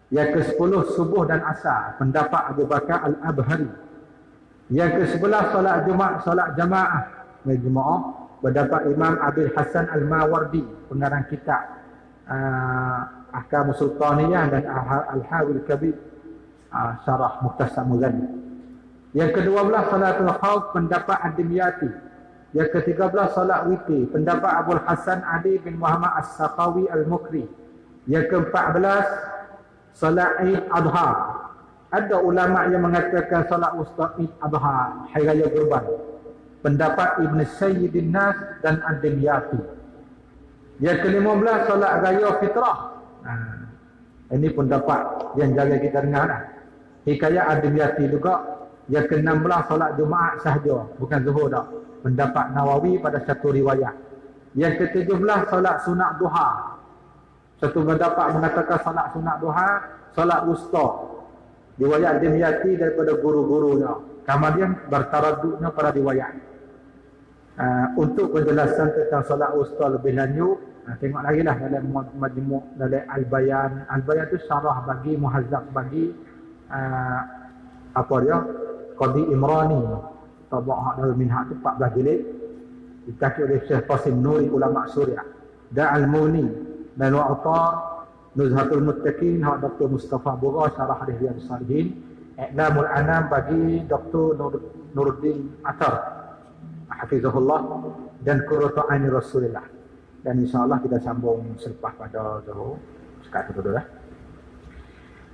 Yang ke-10 subuh dan asar. Pendapat Abu Bakar Al-Abhari. Yang ke-11 solat Jumaat, solat jamaah. Majmu'ah, pendapat Imam Abil Hasan Al-Mawardi, pengarang kitab Ahkam Sultaniyah dan Al-Hawil Kabir, syarah Mukhtasar Muzani. Yang ke-12 salatul khawf, pendapat Ad-Dimyati. Yang ke-13 salat witir, pendapat Abul Hasan Ali bin Muhammad As-Saqawi Al-Mukri. Yang ke-14 salat Eid Adha. Ada ulama yang mengatakan salat wusta Eid Adha, hari raya kurban. Pendapat Ibn Sayyidin Nas dan Ad-Dimyati. Yang ke-15 solat raya fitrah. Ini pendapat yang jaga kita dengar dah. Hikayat Ad-Dimyati juga. Yang ke-16 solat Jumaat sahaja, bukan zuhur dah. Pendapat Nawawi pada satu riwayat. Yang ke-17 solat sunat duha. Satu pendapat mengatakan solat sunat duha, solat wusta. Riwayat Ad-Dimyati daripada guru-gurunya. Kemudian bertaraduknya pada riwayat. Untuk penjelasan tentang solat wusta lebih lanjut, tengok lagi lah dalam majmu' dalam Al-Bayan. Al-Bayan itu syarah bagi muhazzab bagi Qadi Imrani. Tabaq Darul Minhaj itu 14 jilid. Ditakik oleh Syekh Qasim Nuri, ulama Suriah. Dan Al-Muni dan Wa'atar Nuzhatul Muttaqin, Dr. Mustafa Bura, syarah hadis Riyadhus Shalihin. I'lamul Anam bagi Dr. Nuruddin Atar, hafizahullah, dan Qurratu Aini Rasulillah. Dan insyaAllah kita sambung selepas pada Zuhur. Sekarang itu dulu lah.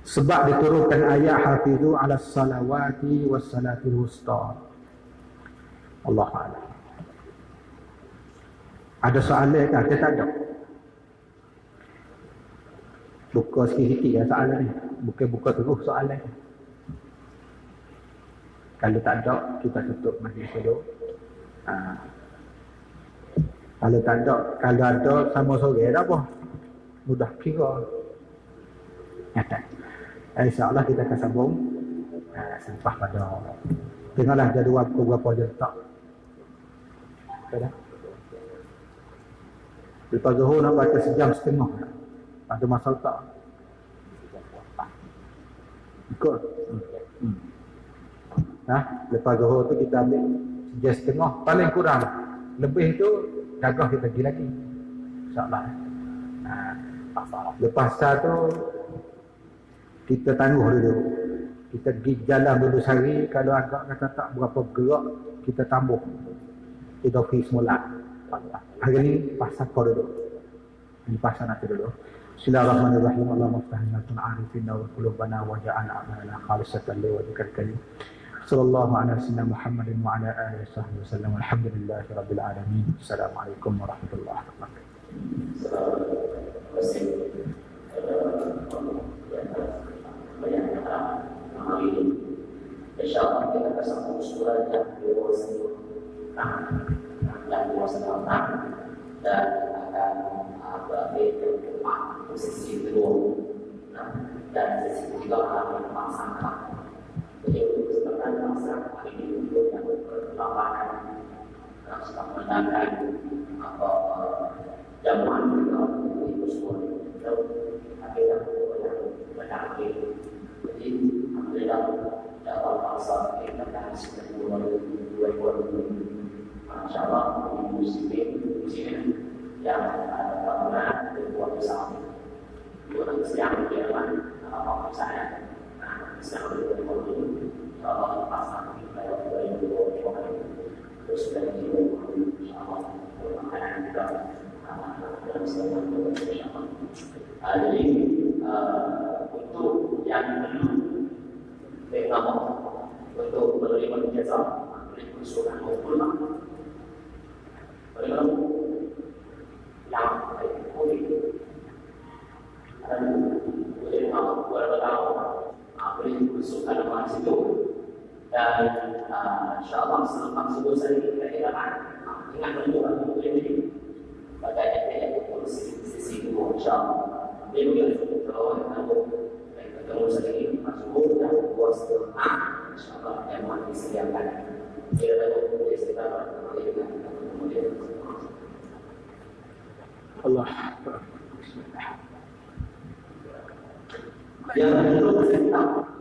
Sebab diturunkan ayat hafizu ala salawati was salatil wusta. Allahu a'lam. Ada soalan tak? Kita tak ada. Buka sikit-sikit ya soalan ni. Bukan buka terus soalan ni. Kalau tak ada, kita tutup majlis dulu. Kalau tak ada, kalau ada sama sore dah apa? Mudah kira. Nyata. InsyaAllah kita akan sambung selepas pada. Tengoklah jadual pukul berapa je letak. Lepas Zuhur nak baca sejam setengah. Ada masa letak. Ikut. Lepas Zuhur tu kita ambil sejam setengah. Paling kurang. Lebih tu gagah kita pergi lagi. InsyaAllah. Lepas tu kita tangguh dulu. Kita pergi jalan dulu sehari. Kalau agak kata tak berapa gerak, kita tambah. Kita pergi semula. Hari ni pasal kau dulu. Ini pasal nanti dulu. Bismillahirrahmanirrahim. Allahumma ftahna tun'arifina wa qulubana wa ja'alna a'malana khalisatan li wajhikal karim. Sallallahu ala sayyidina Muhammadin wa ala alihi wa sallam. Alhamdulillahi rabbil alamin. Assalamualaikum warahmatullahi wabarakatuh. InsyaAllah kita akan sambung surah yang dan akan berakhir ke sesi kedua dan sesi ketiga akan melaksanakan. Jadi untuk kesempatan masa hari ini yang lapangan sedang menandakan apa jamuan juga itu semua itu ada yang menarik. Jadi alhamdulillah dalam masa kita kan sudah dua ekor, masyaallah di musim di sini yang ada bangunan berbuat besar. Dua siang jalan apa saya, siang berbuat itu kalau pasang kita yang berbuat terus dari itu insyaallah makanan kita dalam selama insyaallah. Jadi untuk yang belum pertama untuk menerima jasa beri usulan maupun belum yang boleh dan boleh tahu beri usulan masih itu. Dan insyaallah selepas subuh saya kita ingat menunjukkan untuk ini bagaimana sisi itu insyaallah. Dia mungkin kalau ketemu sekali masuk dan buat setelah insyaallah yang mau disediakan. Dia tahu kita kemudian Allah. Yang kedua